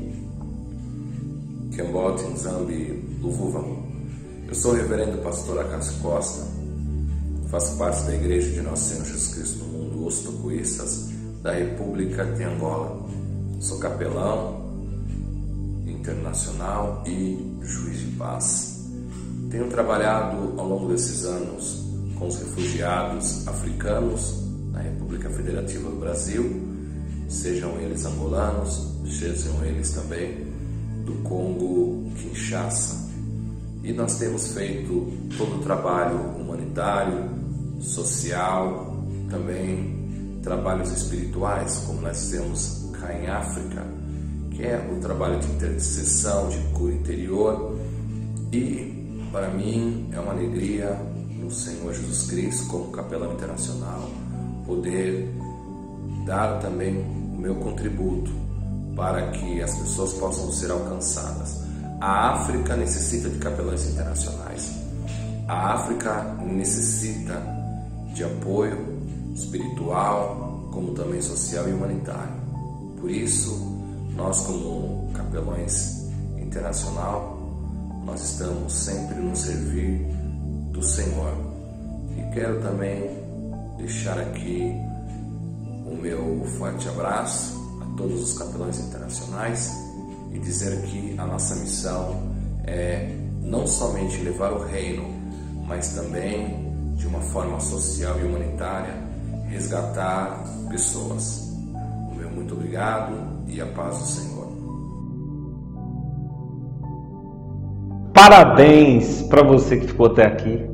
Kembot Nzambi Luvuva. Eu sou o reverendo pastor Acácio Costa, faço parte da Igreja de Nosso Senhor Jesus Cristo no Mundo, Os Tucuíças, da República de Angola. Sou capelão internacional e juiz de paz. Tenho trabalhado ao longo desses anos com os refugiados africanos na República Federativa do Brasil, sejam eles angolanos, sejam eles também do Congo Kinshasa. E nós temos feito todo o trabalho humanitário, social, também trabalhos espirituais, como nós temos cá em África, que é o trabalho de intercessão, de cura interior. E para mim é uma alegria no Senhor Jesus Cristo, como capelão internacional, poder dar também o meu contributo para que as pessoas possam ser alcançadas. A África necessita de capelães internacionais. A África necessita de apoio espiritual, como também social e humanitário. Por isso, nós como capelães internacional, nós estamos sempre no servir do Senhor. E quero também deixar aqui o meu forte abraço a todos os capelães internacionais e dizer que a nossa missão é não somente levar o reino, mas também, de uma forma social e humanitária, resgatar pessoas. O meu muito obrigado e a paz do Senhor. Parabéns para você que ficou até aqui.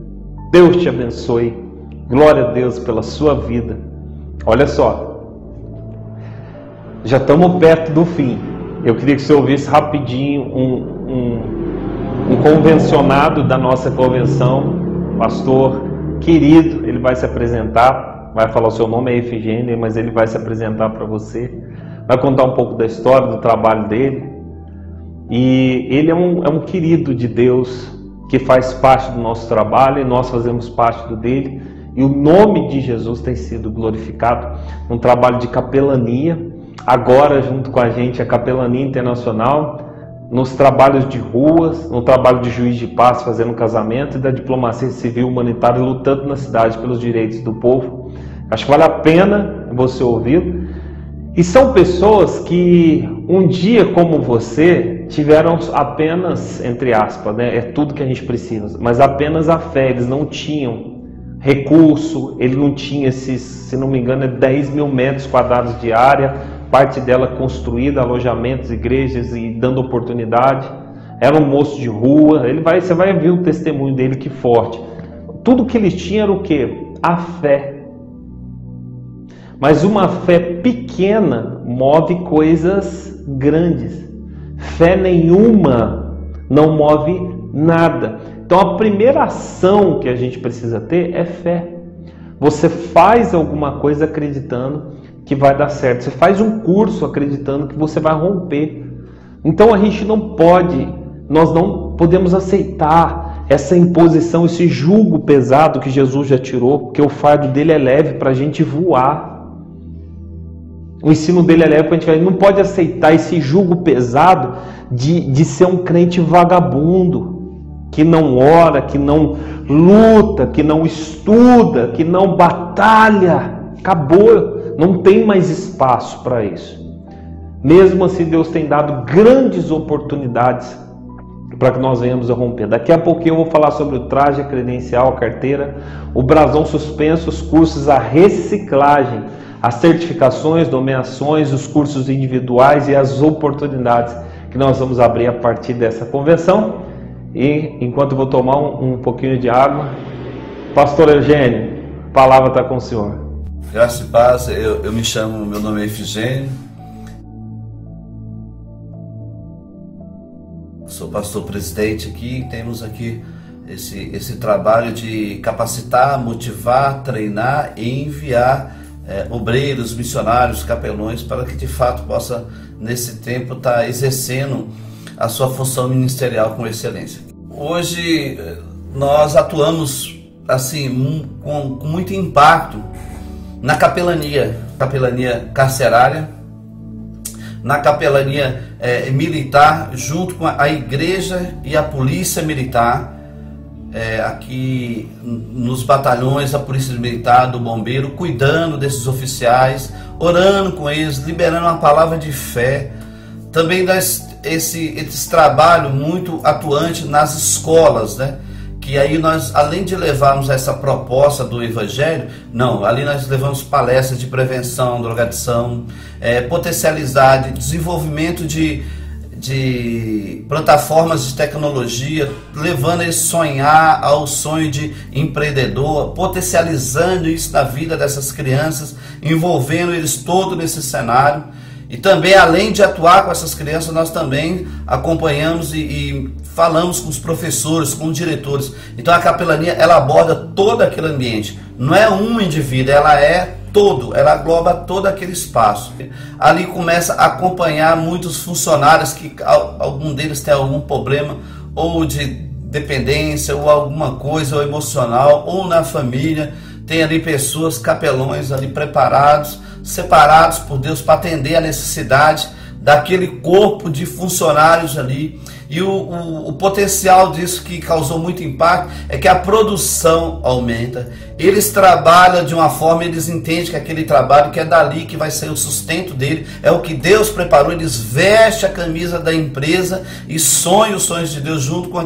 Deus te abençoe. Glória a Deus pela sua vida. Olha só, já estamos perto do fim. Eu queria que você ouvisse rapidinho um convencionado da nossa convenção, pastor querido. Ele vai se apresentar, vai falar o seu nome, é Efigênio, mas ele vai se apresentar para você, vai contar um pouco da história, do trabalho dele. E ele é um querido de Deus que faz parte do nosso trabalho e nós fazemos parte do dele. E o nome de Jesus tem sido glorificado num trabalho de capelania. Agora, junto com a gente, a Capelania Internacional, nos trabalhos de ruas, no trabalho de juiz de paz, fazendo casamento, e da diplomacia civil humanitária, lutando na cidade pelos direitos do povo. Acho que vale a pena você ouvi-lo. E são pessoas que, um dia como você, tiveram apenas, entre aspas, né, é tudo que a gente precisa, mas apenas a fé. Eles não tinham recurso, ele não tinha esses, se não me engano, 10 mil metros quadrados de área, parte dela construída, alojamentos, igrejas e dando oportunidade. Era um moço de rua. Você vai ver o testemunho dele, que forte. Tudo que ele tinha era o quê? A fé. Mas uma fé pequena move coisas grandes. Fé nenhuma não move nada. Então a primeira ação que a gente precisa ter é fé. Você faz alguma coisa acreditando que vai dar certo. Você faz um curso acreditando que você vai romper. Então a gente não pode, nós não podemos aceitar essa imposição, esse jugo pesado que Jesus já tirou, porque o fardo dele é leve para a gente voar. O ensino dele é leve para a gente não pode aceitar esse jugo pesado de ser um crente vagabundo, que não ora, que não luta, que não estuda, que não batalha. Acabou. Não tem mais espaço para isso. Mesmo assim, Deus tem dado grandes oportunidades para que nós venhamos a romper. Daqui a pouquinho eu vou falar sobre o traje, a credencial, a carteira, o brasão suspenso, os cursos, a reciclagem, as certificações, nomeações, os cursos individuais e as oportunidades que nós vamos abrir a partir dessa convenção. E enquanto eu vou tomar um pouquinho de água, pastor Eugênio, a palavra está com o senhor. Graça e paz, eu me chamo, meu nome é Efigênio, sou pastor presidente aqui. Temos aqui esse trabalho de capacitar, motivar, treinar e enviar obreiros, missionários, capelões, para que de fato possa, nesse tempo, estar exercendo a sua função ministerial com excelência. Hoje nós atuamos assim com muito impacto na capelania carcerária, na capelania militar, junto com a igreja e a polícia militar, aqui nos batalhões da polícia militar, do bombeiro, cuidando desses oficiais, orando com eles, liberando uma palavra de fé. Também nós esse trabalho muito atuante nas escolas, né? Que aí nós, além de levarmos essa proposta do Evangelho, não, ali nós levamos palestras de prevenção, drogadição, potencialidade, desenvolvimento de plataformas de tecnologia, levando eles a sonhar ao sonho de empreendedor, potencializando isso na vida dessas crianças, envolvendo eles todo nesse cenário. E também, além de atuar com essas crianças, nós também acompanhamos e falamos com os professores, com os diretores. Então a capelania, ela aborda todo aquele ambiente. Não é um indivíduo, ela é todo, ela engloba todo aquele espaço. Ali começa a acompanhar muitos funcionários que algum deles tem algum problema, ou de dependência, ou alguma coisa, ou emocional, ou na família. Tem ali pessoas, capelões ali preparados, separados por Deus para atender a necessidade daquele corpo de funcionários ali. E o potencial disso que causou muito impacto é que a produção aumenta. Eles trabalham de uma forma, eles entendem que aquele trabalho que é dali que vai ser o sustento dele, é o que Deus preparou. Eles vestem a camisa da empresa e sonham os sonhos de Deus junto com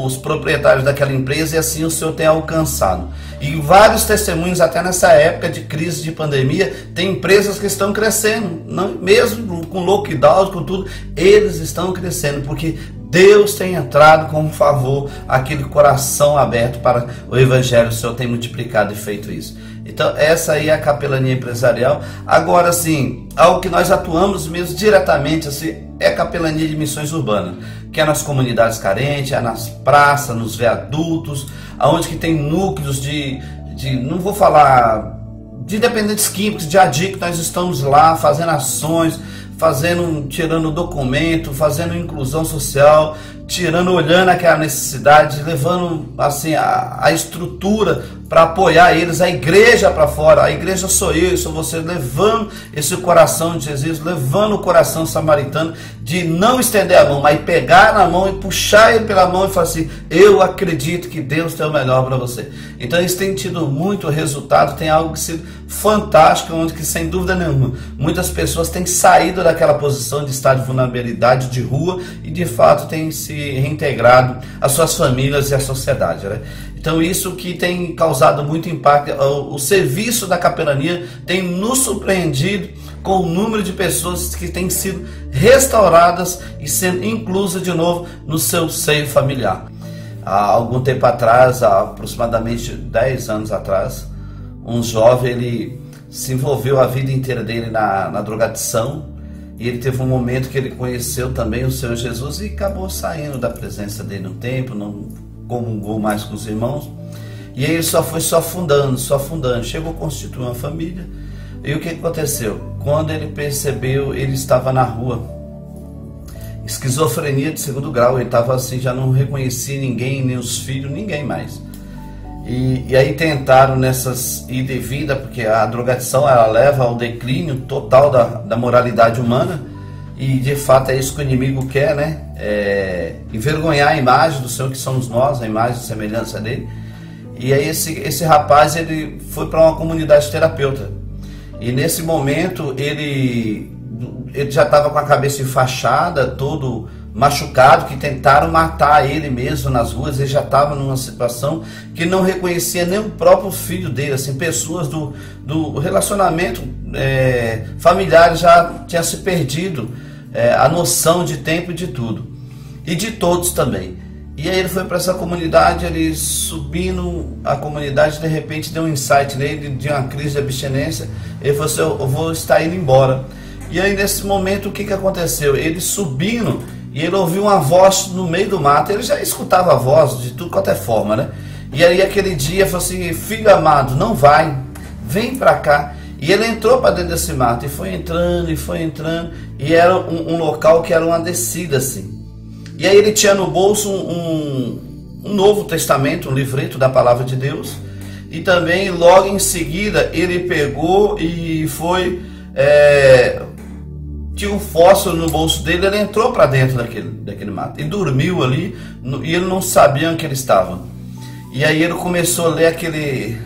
os proprietários daquela empresa, e assim o Senhor tem alcançado. E vários testemunhos, até nessa época de crise de pandemia, tem empresas que estão crescendo, não, mesmo com lockdown, com tudo, eles estão crescendo, porque Deus tem entrado com um favor, aquele coração aberto para o Evangelho. O Senhor tem multiplicado e feito isso. Então essa aí é a capelania empresarial. Agora sim, algo que nós atuamos mesmo diretamente assim, é a capelania de missões urbanas, que é nas comunidades carentes, é nas praças, nos viadutos, aonde que tem núcleos de não vou falar de dependentes químicos, de adictos. Nós estamos lá fazendo ações, tirando documento, fazendo inclusão social, olhando aquela necessidade, levando assim a estrutura para apoiar eles, a igreja para fora. A igreja sou eu, sou você, levando esse coração de Jesus, levando o coração samaritano, de não estender a mão, mas pegar na mão e puxar ele pela mão e falar assim: eu acredito que Deus tem o melhor para você. Então isso tem tido muito resultado, tem algo que sido fantástico, onde que sem dúvida nenhuma muitas pessoas têm saído daquela posição de estado de vulnerabilidade, de rua, e de fato têm se reintegrado às suas famílias e à sociedade, né? Então isso que tem causado muito impacto. O serviço da capelania tem nos surpreendido com o número de pessoas que têm sido restauradas e sendo inclusas de novo no seu seio familiar. Há algum tempo atrás, há aproximadamente 10 anos atrás, um jovem, ele se envolveu a vida inteira dele na drogadição, e ele teve um momento que ele conheceu também o Senhor Jesus e acabou saindo da presença dele um tempo, não comungou mais com os irmãos, e aí ele só foi se afundando, chegou a constituir uma família. E o que aconteceu? Quando ele percebeu, ele estava na rua, esquizofrenia de 2º grau, ele estava assim, já não reconhecia ninguém, nem os filhos, ninguém mais. E aí tentaram nessas ida e vinda, porque a drogadição ela leva ao declínio total da moralidade humana, e de fato é isso que o inimigo quer, né? Envergonhar a imagem do Senhor, que somos nós, a imagem e semelhança dele. E aí esse rapaz, ele foi para uma comunidade terapeuta, e nesse momento ele já estava com a cabeça enfaixada, todo machucado, que tentaram matar ele mesmo nas ruas. Ele já estava numa situação que não reconhecia nem o próprio filho dele, assim, pessoas do relacionamento familiar já tinha se perdido a noção de tempo e de tudo, e de todos também. E aí ele foi para essa comunidade, ele subindo a comunidade, de repente deu um insight nele de uma crise de abstinência. Ele falou assim: eu vou estar indo embora. E aí nesse momento o que aconteceu? Ele subindo, e ele ouviu uma voz no meio do mato. Ele já escutava a voz de tudo quanto é forma, né? E aí aquele dia falou assim: filho amado, não vai, vem para cá. E ele entrou para dentro desse mato, e foi entrando, e era um local que era uma descida assim. E aí ele tinha no bolso um Novo Testamento, um livreto da Palavra de Deus, e também logo em seguida ele pegou e foi... tinha um fósforo no bolso dele. Ele entrou para dentro daquele mato e dormiu ali, e ele não sabia onde ele estava. E aí ele começou a ler aquele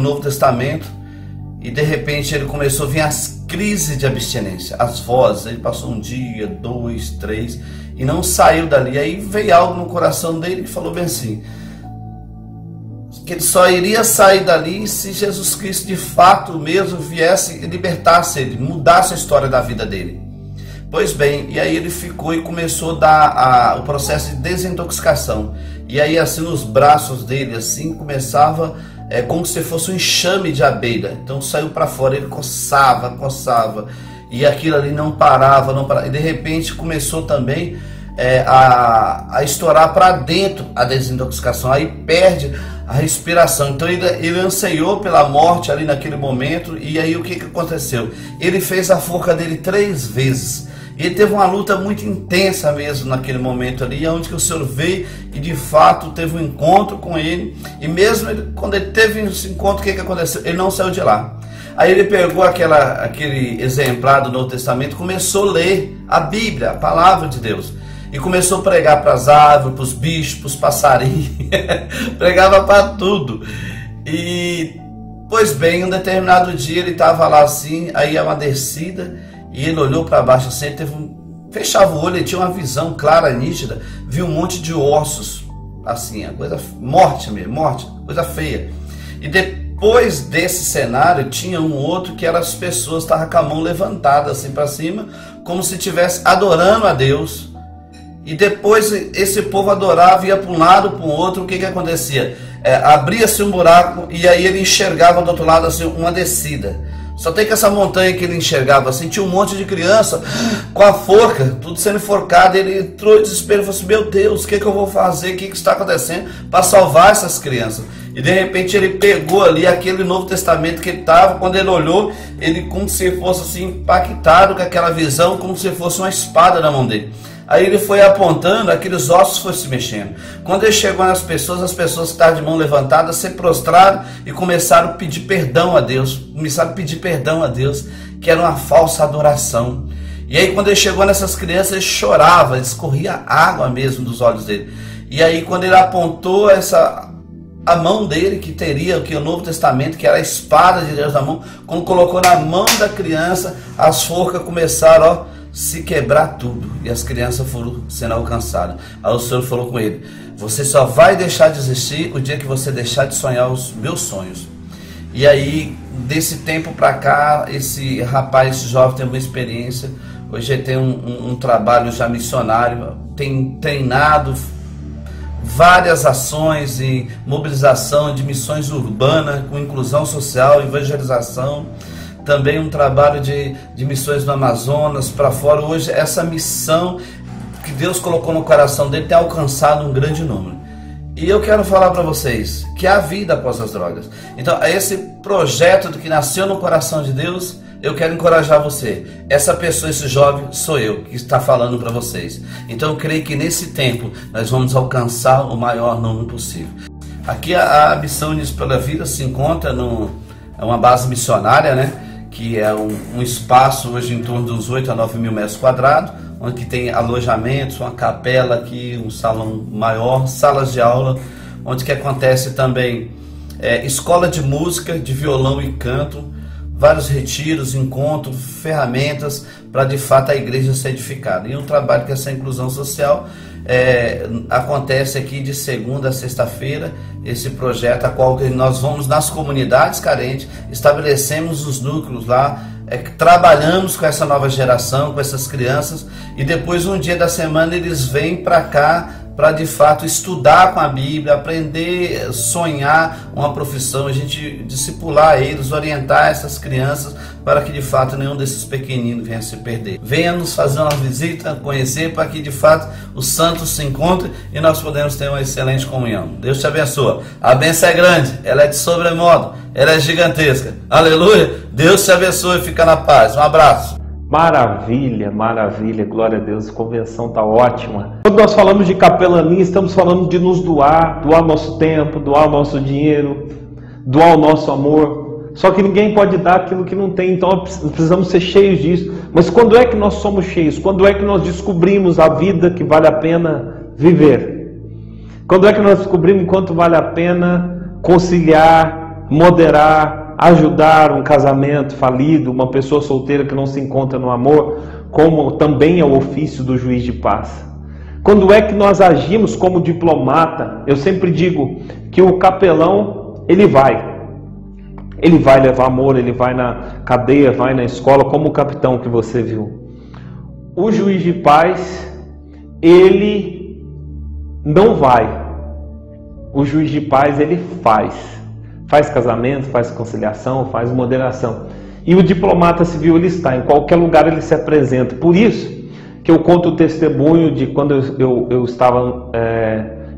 Novo Testamento, e de repente ele começou a vir as crise de abstinência. As vozes, ele passou 1 dia, 2, 3 e não saiu dali. Aí veio algo no coração dele que falou bem assim, que ele só iria sair dali se Jesus Cristo de fato mesmo viesse e libertasse ele, mudasse a história da vida dele. Pois bem, e aí ele ficou e começou a dar o processo de desintoxicação. E aí assim nos braços dele assim começava como se fosse um enxame de abelha. Então saiu para fora, ele coçava, e aquilo ali não parava. E de repente começou também a estourar para dentro a desintoxicação. Aí perde a respiração. Então ele anseiou pela morte ali naquele momento. E aí o que aconteceu? Ele fez a forca dele 3 vezes. Ele teve uma luta muito intensa mesmo naquele momento ali, onde que o Senhor veio e de fato teve um encontro com ele. E mesmo quando ele teve esse encontro, o que aconteceu? Ele não saiu de lá. Aí ele pegou aquele exemplar do Novo Testamento e começou a ler a Bíblia, a palavra de Deus. E começou a pregar para as árvores, para os bichos, para os passarinhos. Pregava para tudo. E, pois bem, um determinado dia ele estava lá assim, aí é uma descida. E ele olhou para baixo assim, fechava o olho, ele tinha uma visão clara, nítida, viu um monte de ossos, assim, a coisa, morte mesmo, morte, coisa feia. E depois desse cenário, tinha um outro que era as pessoas estavam com a mão levantada assim para cima, como se estivesse adorando a Deus. E depois esse povo adorava, ia para um lado, para o outro, o que acontecia? Abria-se um buraco e aí ele enxergava do outro lado assim, uma descida. Só tem que essa montanha que ele enxergava assim, tinha um monte de criança com a forca, tudo sendo enforcado. Ele entrou em desespero e falou assim, meu Deus, o que eu vou fazer? O que está acontecendo para salvar essas crianças? E de repente ele pegou ali aquele Novo Testamento que ele estava. Quando ele olhou, ele como se fosse assim, impactado com aquela visão, como se fosse uma espada na mão dele. Aí ele foi apontando, aqueles ossos foram se mexendo. Quando ele chegou nas pessoas que estavam de mão levantada se prostraram e começaram a pedir perdão a Deus. Começaram a pedir perdão a Deus, que era uma falsa adoração. E aí quando ele chegou nessas crianças, ele chorava, escorria água mesmo dos olhos dele. E aí quando ele apontou a mão dele, que teria o Novo Testamento, que era a espada de Deus na mão, quando colocou na mão da criança, as forcas começaram, se quebrar tudo, e as crianças foram sendo alcançadas. Aí o Senhor falou com ele, você só vai deixar de existir o dia que você deixar de sonhar os meus sonhos. E aí, desse tempo para cá, esse rapaz, esse jovem tem uma experiência. Hoje ele tem um trabalho já missionário, tem treinado várias ações e mobilização de missões urbanas, com inclusão social, evangelização. Também um trabalho de missões no Amazonas, para fora. Hoje essa missão que Deus colocou no coração dele tem alcançado um grande número. E eu quero falar para vocês que há vida após as drogas. Então esse projeto que nasceu no coração de Deus, eu quero encorajar você. Essa pessoa, esse jovem, sou eu que está falando para vocês. Então eu creio que nesse tempo nós vamos alcançar o maior número possível. Aqui a Missão Unidos pela Vida se encontra uma base missionária, né? Que é um espaço hoje em torno dos 8 a 9 mil metros quadrados, onde que tem alojamentos, uma capela aqui, um salão maior, salas de aula, onde que acontece também escola de música, de violão e canto, vários retiros, encontros, ferramentas para de fato a igreja ser edificada. E um trabalho que essa inclusão social acontece aqui de segunda a sexta-feira, esse projeto a qual nós vamos nas comunidades carentes, estabelecemos os núcleos lá, trabalhamos com essa nova geração, com essas crianças, e depois um dia da semana eles vêm para cá para de fato estudar com a Bíblia, aprender, sonhar uma profissão, a gente discipular eles, orientar essas crianças para que de fato nenhum desses pequeninos venha se perder. Venha nos fazer uma visita, conhecer, para que de fato os santos se encontrem e nós podemos ter uma excelente comunhão. Deus te abençoe. A bênção é grande, ela é de sobremodo, ela é gigantesca. Aleluia. Deus te abençoe e fica na paz. Um abraço. Maravilha, maravilha, glória a Deus, a convenção está ótima. Quando nós falamos de capelania, estamos falando de nos doar nosso tempo, doar o nosso dinheiro, doar o nosso amor. Só que ninguém pode dar aquilo que não tem, então precisamos ser cheios disso. Mas quando é que nós somos cheios? Quando é que nós descobrimos a vida que vale a pena viver? Quando é que nós descobrimos quanto vale a pena conciliar, moderar, para ajudar um casamento falido, uma pessoa solteira que não se encontra no amor, como também é o ofício do juiz de paz. Quando é que nós agimos como diplomata? Eu sempre digo que o capelão, ele vai levar amor, ele vai na cadeia, vai na escola, como o capitão que você viu. O juiz de paz, ele não vai. O juiz de paz, ele faz casamento, faz conciliação, faz moderação. E o diplomata civil, ele está em qualquer lugar, ele se apresenta. Por isso que eu conto o testemunho de quando eu estava,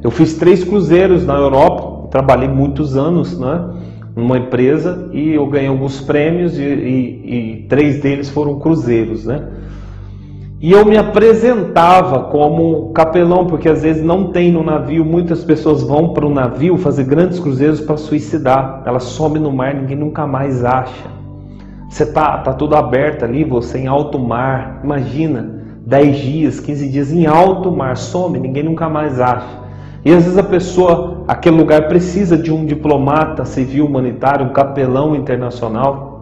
eu fiz 3 cruzeiros na Europa, trabalhei muitos anos, né, numa empresa, e eu ganhei alguns prêmios e 3 deles foram cruzeiros, né? E eu me apresentava como capelão, porque às vezes não tem no navio, muitas pessoas vão para o navio fazer grandes cruzeiros para suicidar. Ela some no mar, ninguém nunca mais acha. Você tá tudo aberto ali, você em alto mar, imagina, 10 dias, 15 dias em alto mar, some, ninguém nunca mais acha. E às vezes a pessoa, aquele lugar precisa de um diplomata civil humanitário, um capelão internacional.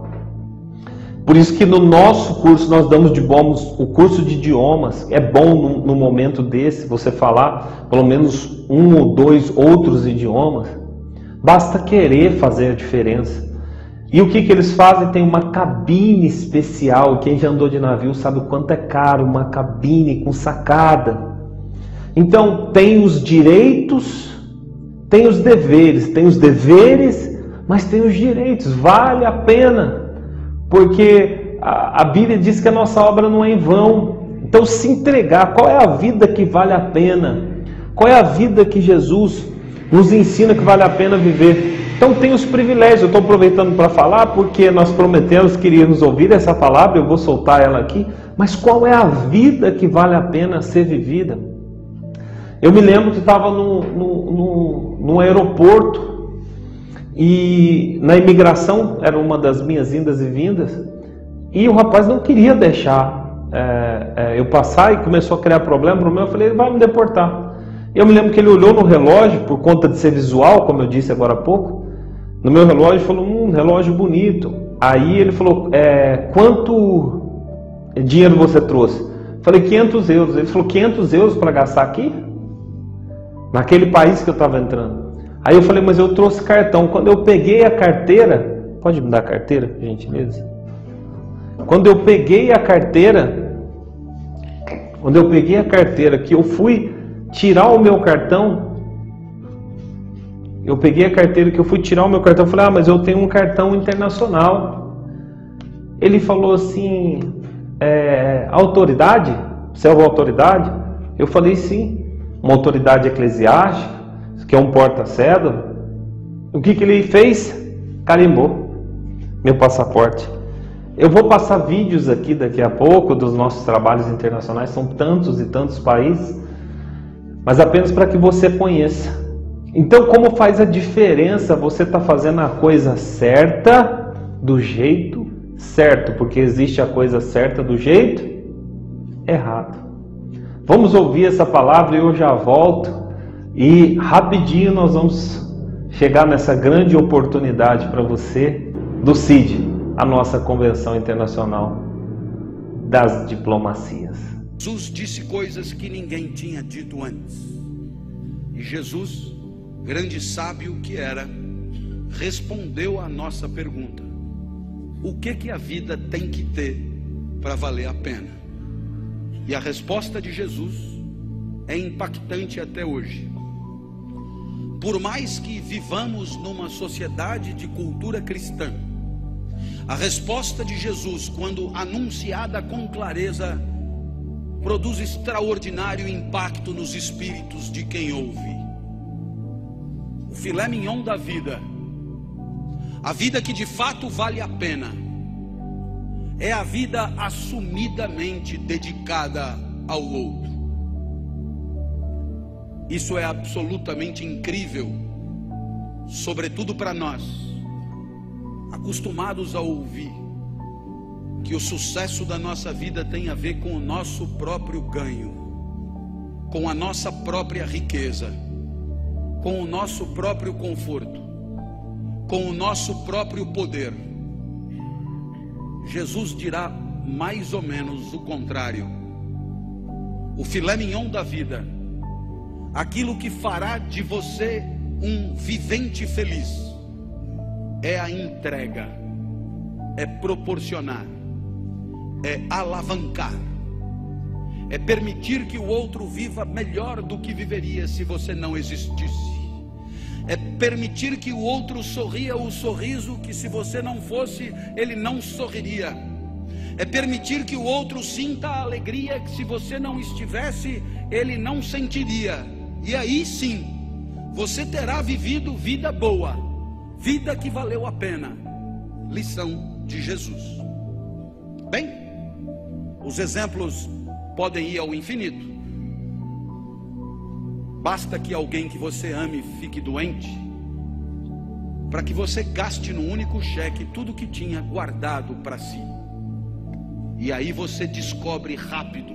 Por isso que no nosso curso nós damos de bônus o curso de idiomas. É bom no momento desse você falar pelo menos 1 ou 2 outros idiomas. Basta querer fazer a diferença. E o que eles fazem? Tem uma cabine especial. Quem já andou de navio sabe o quanto é caro uma cabine com sacada. Então tem os direitos, tem os deveres. Tem os deveres, mas tem os direitos. Vale a pena. Porque a Bíblia diz que a nossa obra não é em vão. Então se entregar, qual é a vida que vale a pena? Qual é a vida que Jesus nos ensina que vale a pena viver? Então tem os privilégios. Eu estou aproveitando para falar porque nós prometemos que iríamos ouvir essa palavra, eu vou soltar ela aqui. Mas qual é a vida que vale a pena ser vivida? Eu me lembro que estava no aeroporto, e na imigração, era uma das minhas indas e vindas, e o rapaz não queria deixar eu passar e começou a criar problema. Eu falei, ele vai me deportar. Eu me lembro que ele olhou no relógio, por conta de ser visual, como eu disse agora há pouco, no meu relógio, falou, relógio bonito. Aí ele falou, quanto dinheiro você trouxe? Eu falei, 500 euros. Ele falou, 500 euros para gastar aqui? Naquele país que eu estava entrando. Aí eu falei, mas eu trouxe cartão. Quando eu peguei a carteira, pode me dar a carteira, por gentileza? Quando eu peguei a carteira, que eu fui tirar o meu cartão, eu falei, mas eu tenho um cartão internacional. Ele falou assim, autoridade? Você é uma autoridade? Eu falei, sim, uma autoridade eclesiástica, que é um porta-cédula. O que ele fez? Carimbou meu passaporte. Eu vou passar vídeos aqui daqui a pouco dos nossos trabalhos internacionais, são tantos e tantos países, mas apenas para que você conheça. Então, como faz a diferença você estar fazendo a coisa certa do jeito certo? Porque existe a coisa certa do jeito errado. Vamos ouvir essa palavra e eu já volto. E rapidinho nós vamos chegar nessa grande oportunidade para você do CID, a nossa Convenção Internacional das Diplomacias. Jesus disse coisas que ninguém tinha dito antes. E Jesus, grande sábio que era, respondeu à nossa pergunta: o que a vida tem que ter para valer a pena? E a resposta de Jesus é impactante até hoje. Por mais que vivamos numa sociedade de cultura cristã, a resposta de Jesus, quando anunciada com clareza, produz extraordinário impacto nos espíritos de quem ouve. O filé mignon da vida, a vida que de fato vale a pena, é a vida assumidamente dedicada ao outro. Isso é absolutamente incrível, sobretudo para nós, acostumados a ouvir que o sucesso da nossa vida tem a ver com o nosso próprio ganho, com a nossa própria riqueza, com o nosso próprio conforto. com o nosso próprio poder. Jesus dirá mais ou menos o contrário. O filé mignon da vida, aquilo que fará de você um vivente feliz, é a entrega, é proporcionar, é alavancar, é permitir que o outro viva melhor do que viveria se você não existisse. É permitir que o outro sorria o sorriso que, se você não fosse, ele não sorriria. É permitir que o outro sinta a alegria que, se você não estivesse, ele não sentiria. E aí sim, você terá vivido vida boa, vida que valeu a pena. Lição de Jesus. Bem, os exemplos podem ir ao infinito. Basta que alguém que você ame fique doente, para que você gaste no único cheque tudo que tinha guardado para si. E aí você descobre rápido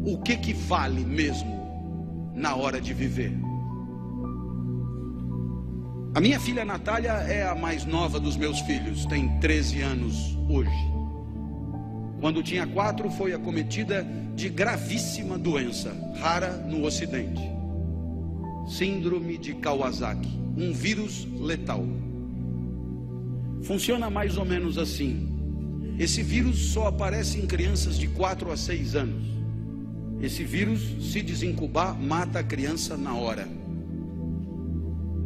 o que vale mesmo na hora de viver. A minha filha Natália é a mais nova dos meus filhos, tem 13 anos hoje. Quando tinha 4, foi acometida de gravíssima doença, rara no Ocidente. Síndrome de Kawasaki, um vírus letal. Funciona mais ou menos assim. Esse vírus só aparece em crianças de 4 a 6 anos. Esse vírus, se desincubar, mata a criança na hora.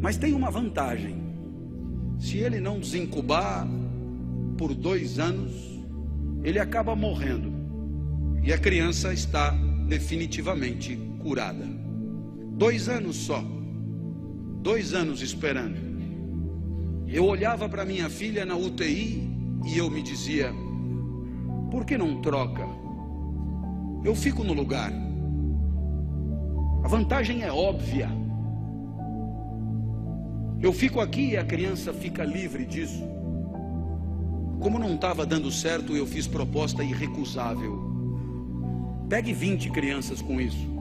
Mas tem uma vantagem. Se ele não desincubar por 2 anos, ele acaba morrendo. E a criança está definitivamente curada. 2 anos só, 2 anos esperando. Eu olhava para minha filha na UTI e eu me dizia: por que não troca? Eu fico no lugar. A vantagem é óbvia. Eu fico aqui e a criança fica livre disso. Como não estava dando certo, eu fiz proposta irrecusável. Pegue 20 crianças com isso.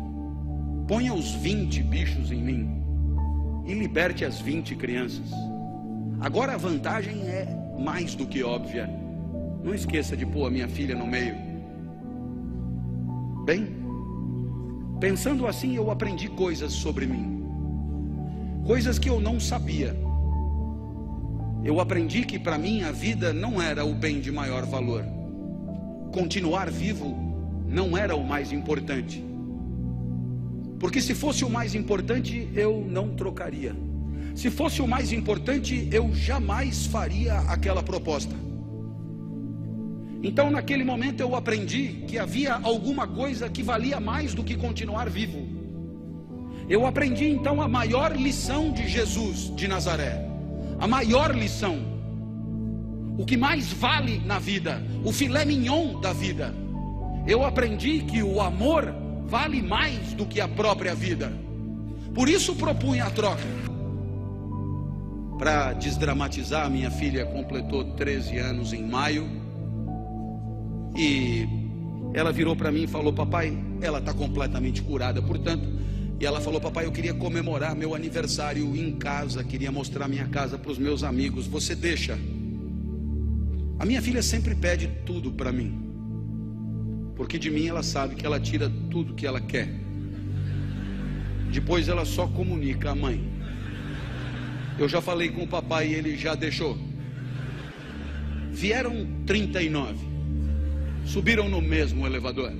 Ponha os 20 bichos em mim e liberte as 20 crianças. Agora a vantagem é mais do que óbvia. Não esqueça de pôr a minha filha no meio. Bem, pensando assim, eu aprendi coisas sobre mim. Coisas que eu não sabia. Eu aprendi que para mim a vida não era o bem de maior valor. Continuar vivo não era o mais importante. Porque se fosse o mais importante, eu não trocaria. Se fosse o mais importante, eu jamais faria aquela proposta. Então, naquele momento, eu aprendi que havia alguma coisa que valia mais do que continuar vivo. Eu aprendi, então, a maior lição de Jesus de Nazaré. A maior lição. O que mais vale na vida. O filé mignon da vida. Eu aprendi que o amor vale mais do que a própria vida. Por isso propunha a troca. Para desdramatizar, minha filha completou 13 anos em maio. E ela virou para mim e falou: papai, ela está completamente curada, portanto. E ela falou: papai, eu queria comemorar meu aniversário em casa, queria mostrar minha casa para os meus amigos, você deixa? A minha filha sempre pede tudo para mim, porque de mim ela sabe que ela tira tudo que ela quer. Depois ela só comunica à mãe. Eu já falei com o papai e ele já deixou. Vieram 39. Subiram no mesmo elevador.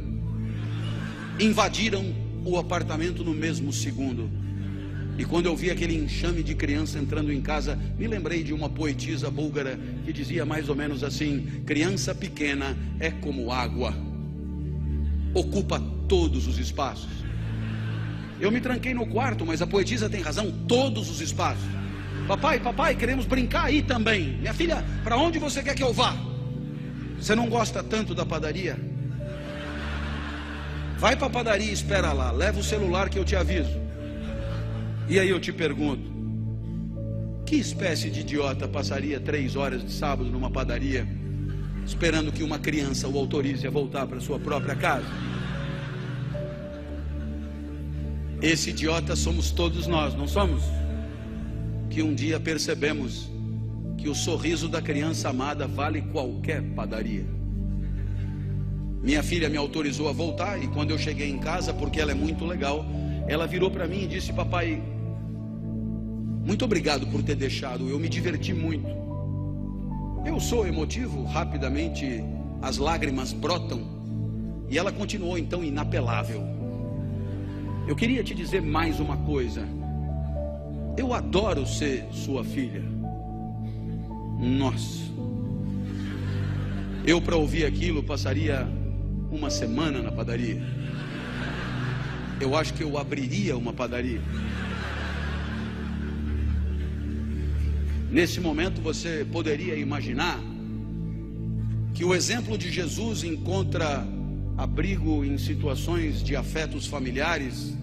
Invadiram o apartamento no mesmo segundo. E quando eu vi aquele enxame de criança entrando em casa, me lembrei de uma poetisa búlgara que dizia mais ou menos assim: criança pequena é como água, ocupa todos os espaços. Eu me tranquei no quarto, mas a poetisa tem razão, todos os espaços. Papai, papai, queremos brincar aí também. Minha filha, para onde você quer que eu vá? Você não gosta tanto da padaria? Vai para a padaria e espera lá, leva o celular que eu te aviso. E aí eu te pergunto: que espécie de idiota passaria 3 horas de sábado numa padaria esperando que uma criança o autorize a voltar para sua própria casa? Esse idiota somos todos nós, não somos? Que um dia percebemos que o sorriso da criança amada vale qualquer padaria. Minha filha me autorizou a voltar e quando eu cheguei em casa, porque ela é muito legal, ela virou para mim e disse: papai, muito obrigado por ter deixado, eu me diverti muito. Eu sou emotivo, rapidamente as lágrimas brotam e ela continuou então inapelável. Eu queria te dizer mais uma coisa. Eu adoro ser sua filha. Nossa. Eu, para ouvir aquilo, passaria uma semana na padaria. Eu acho que eu abriria uma padaria. Nesse momento você poderia imaginar que o exemplo de Jesus encontra abrigo em situações de afetos familiares.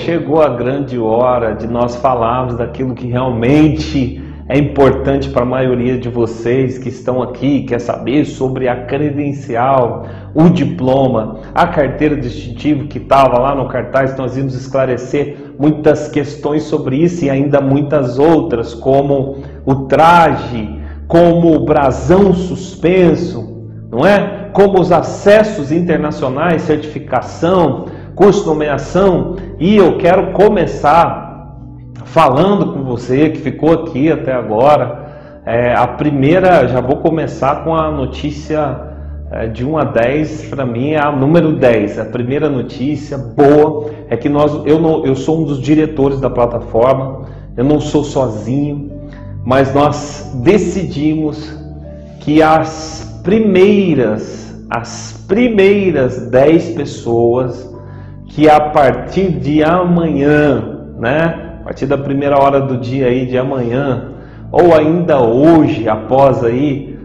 Chegou a grande hora de nós falarmos daquilo que realmente é importante para a maioria de vocês que estão aqui, quer saber sobre a credencial, o diploma, a carteira distintiva que estava lá no cartaz. Nós vimos esclarecer muitas questões sobre isso e ainda muitas outras, como o traje, como o brasão suspenso, não é? Como os acessos internacionais, certificação, curso de nomeação. E eu quero começar falando com você que ficou aqui até agora. A primeira, já vou começar com a notícia de 1 a 10, para mim é a número 10. A primeira notícia boa é que eu sou um dos diretores da plataforma, eu não sou sozinho, mas nós decidimos que as primeiras 10 pessoas que a partir de amanhã, né, a partir da primeira hora do dia aí de amanhã, ou ainda hoje, após aí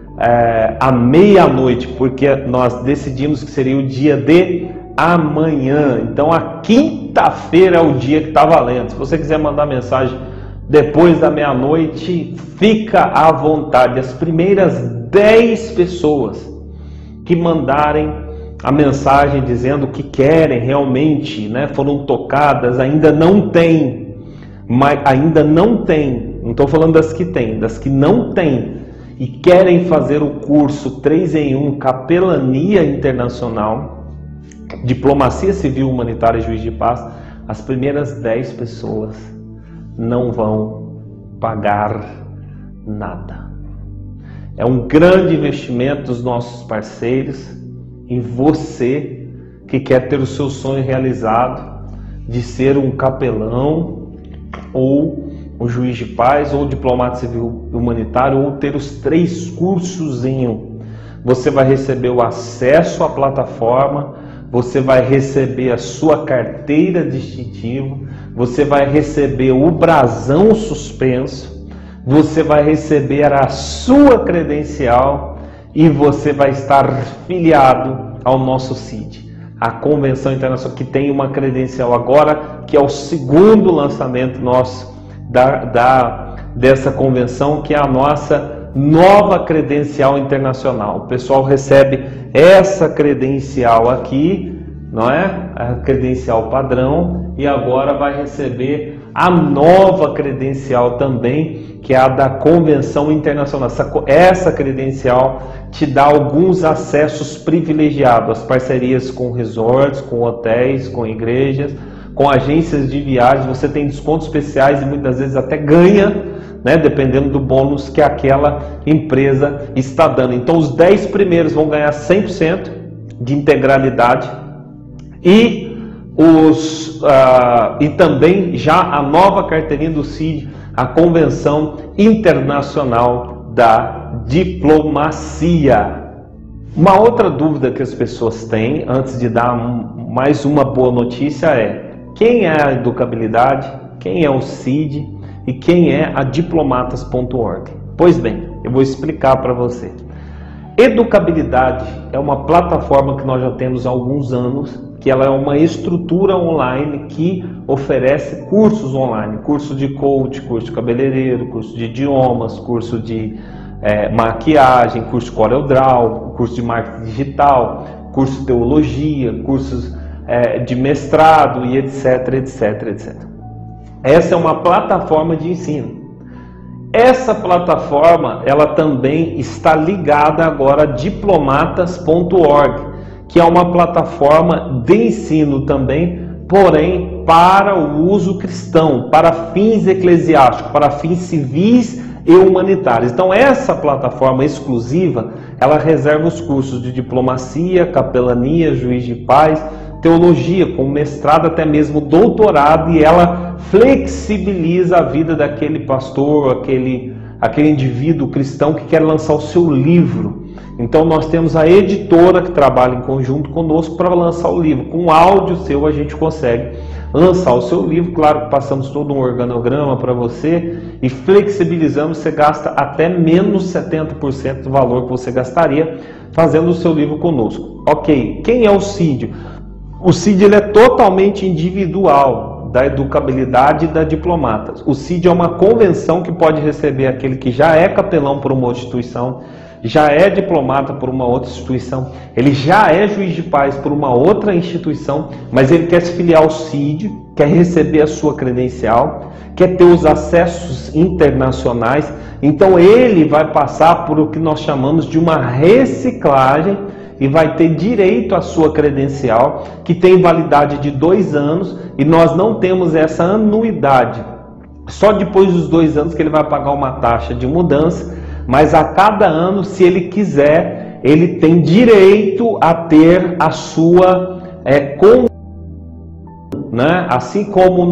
a meia-noite, porque nós decidimos que seria o dia de amanhã. Então a quinta-feira é o dia que está valendo. Se você quiser mandar mensagem depois da meia-noite, fica à vontade. As primeiras 10 pessoas que mandarem a mensagem dizendo que querem realmente, né, foram tocadas, ainda não tem, não estou falando das que tem, das que não tem e querem fazer o curso 3 em 1 Capelania Internacional, Diplomacia Civil Humanitária e Juiz de Paz, as primeiras 10 pessoas não vão pagar nada. É um grande investimento dos nossos parceiros em você que quer ter o seu sonho realizado de ser um capelão ou um juiz de paz ou diplomata civil humanitário, ou ter os 3 cursos em um. Você vai receber o acesso à plataforma, você vai receber a sua carteira distintiva, você vai receber o brasão suspenso, você vai receber a sua credencial e você vai estar filiado ao nosso CID, a Convenção Internacional, que tem uma credencial agora, que é o segundo lançamento nosso dessa convenção, que é a nossa nova credencial internacional. O pessoal recebe essa credencial aqui, não é? A credencial padrão, e agora vai receber a nova credencial também, que é a da Convenção Internacional. Essa credencial te dá alguns acessos privilegiados, as parcerias com resorts, com hotéis, com igrejas, com agências de viagens. Você tem descontos especiais e muitas vezes até ganha, né, dependendo do bônus que aquela empresa está dando. Então os 10 primeiros vão ganhar 100% de integralidade e também já a nova carteirinha do CID, a Convenção Internacional da Diplomacia. Uma outra dúvida que as pessoas têm, antes de dar mais uma boa notícia, é: quem é a Educabilidade, quem é o CID e quem é a Diplomatas.org? Pois bem, eu vou explicar para você. Educabilidade é uma plataforma que nós já temos há alguns anos, que ela é uma estrutura online que oferece cursos online, curso de coach, curso de cabeleireiro, curso de idiomas, curso de maquiagem, curso de CorelDRAW, curso de marketing digital, curso de teologia, cursos de mestrado e etc, etc, etc. Essa é uma plataforma de ensino. Essa plataforma, ela também está ligada agora a diplomatas.org, que é uma plataforma de ensino também, porém para o uso cristão, para fins eclesiásticos, para fins civis e humanitários. Então essa plataforma exclusiva, ela reserva os cursos de diplomacia, capelania, juiz de paz, teologia, com mestrado até mesmo doutorado, e ela flexibiliza a vida daquele pastor, aquele indivíduo cristão que quer lançar o seu livro. Então nós temos a editora que trabalha em conjunto conosco para lançar o livro. Com áudio seu a gente consegue lançar o seu livro. Claro que passamos todo um organograma para você e flexibilizamos. Você gasta até menos 70% do valor que você gastaria fazendo o seu livro conosco. Ok, quem é o CID? O CID ele é totalmente individual, da educabilidade e da diplomatas. O CID é uma convenção que pode receber aquele que já é capelão por uma instituição, já é diplomata por uma outra instituição, ele já é juiz de paz por uma outra instituição, mas ele quer se filiar ao CID, quer receber a sua credencial, quer ter os acessos internacionais. Então ele vai passar por o que nós chamamos de uma reciclagem e vai ter direito à sua credencial, que tem validade de 2 anos, e nós não temos essa anuidade. Só depois dos 2 anos que ele vai pagar uma taxa de mudança, mas a cada ano, se ele quiser, ele tem direito a ter a sua né? Assim como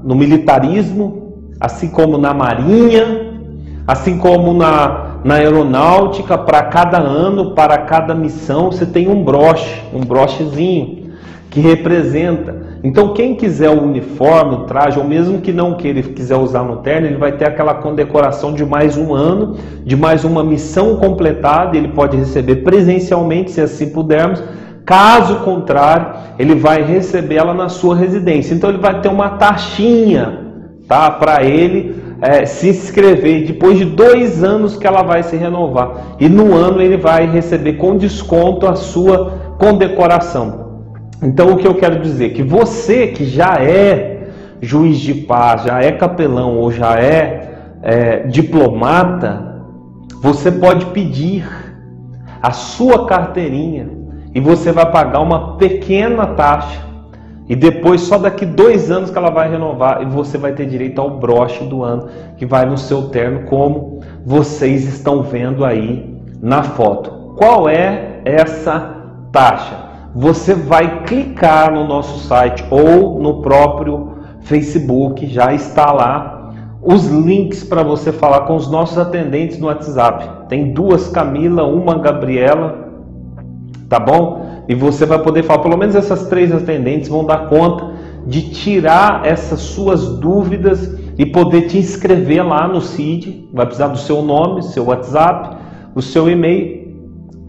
no militarismo, assim como na marinha, assim como na aeronáutica, para cada ano, para cada missão, você tem um brochezinho que representa. Então quem quiser o uniforme, o traje, ou mesmo que não queira, quiser usar no terno, ele vai ter aquela condecoração de mais um ano, de mais uma missão completada. Ele pode receber presencialmente, se assim pudermos. Caso contrário, ele vai receber ela na sua residência. Então ele vai ter uma taxinha, tá, para ele se inscrever, depois de 2 anos que ela vai se renovar, e no ano ele vai receber com desconto a sua condecoração. Então o que eu quero dizer, que você que já é juiz de paz, já é capelão ou já é diplomata, você pode pedir a sua carteirinha e você vai pagar uma pequena taxa. E depois, só daqui 2 anos que ela vai renovar, e você vai ter direito ao broche do ano, que vai no seu terno, como vocês estão vendo aí na foto. Qual é essa taxa? Você vai clicar no nosso site ou no próprio Facebook, já está lá os links para você falar com os nossos atendentes no WhatsApp. Tem 2 Camila, uma Gabriela, tá bom? E você vai poder falar, pelo menos essas 3 atendentes vão dar conta de tirar essas suas dúvidas e poder te inscrever lá no CID. Vai precisar do seu nome, seu WhatsApp, o seu e-mail,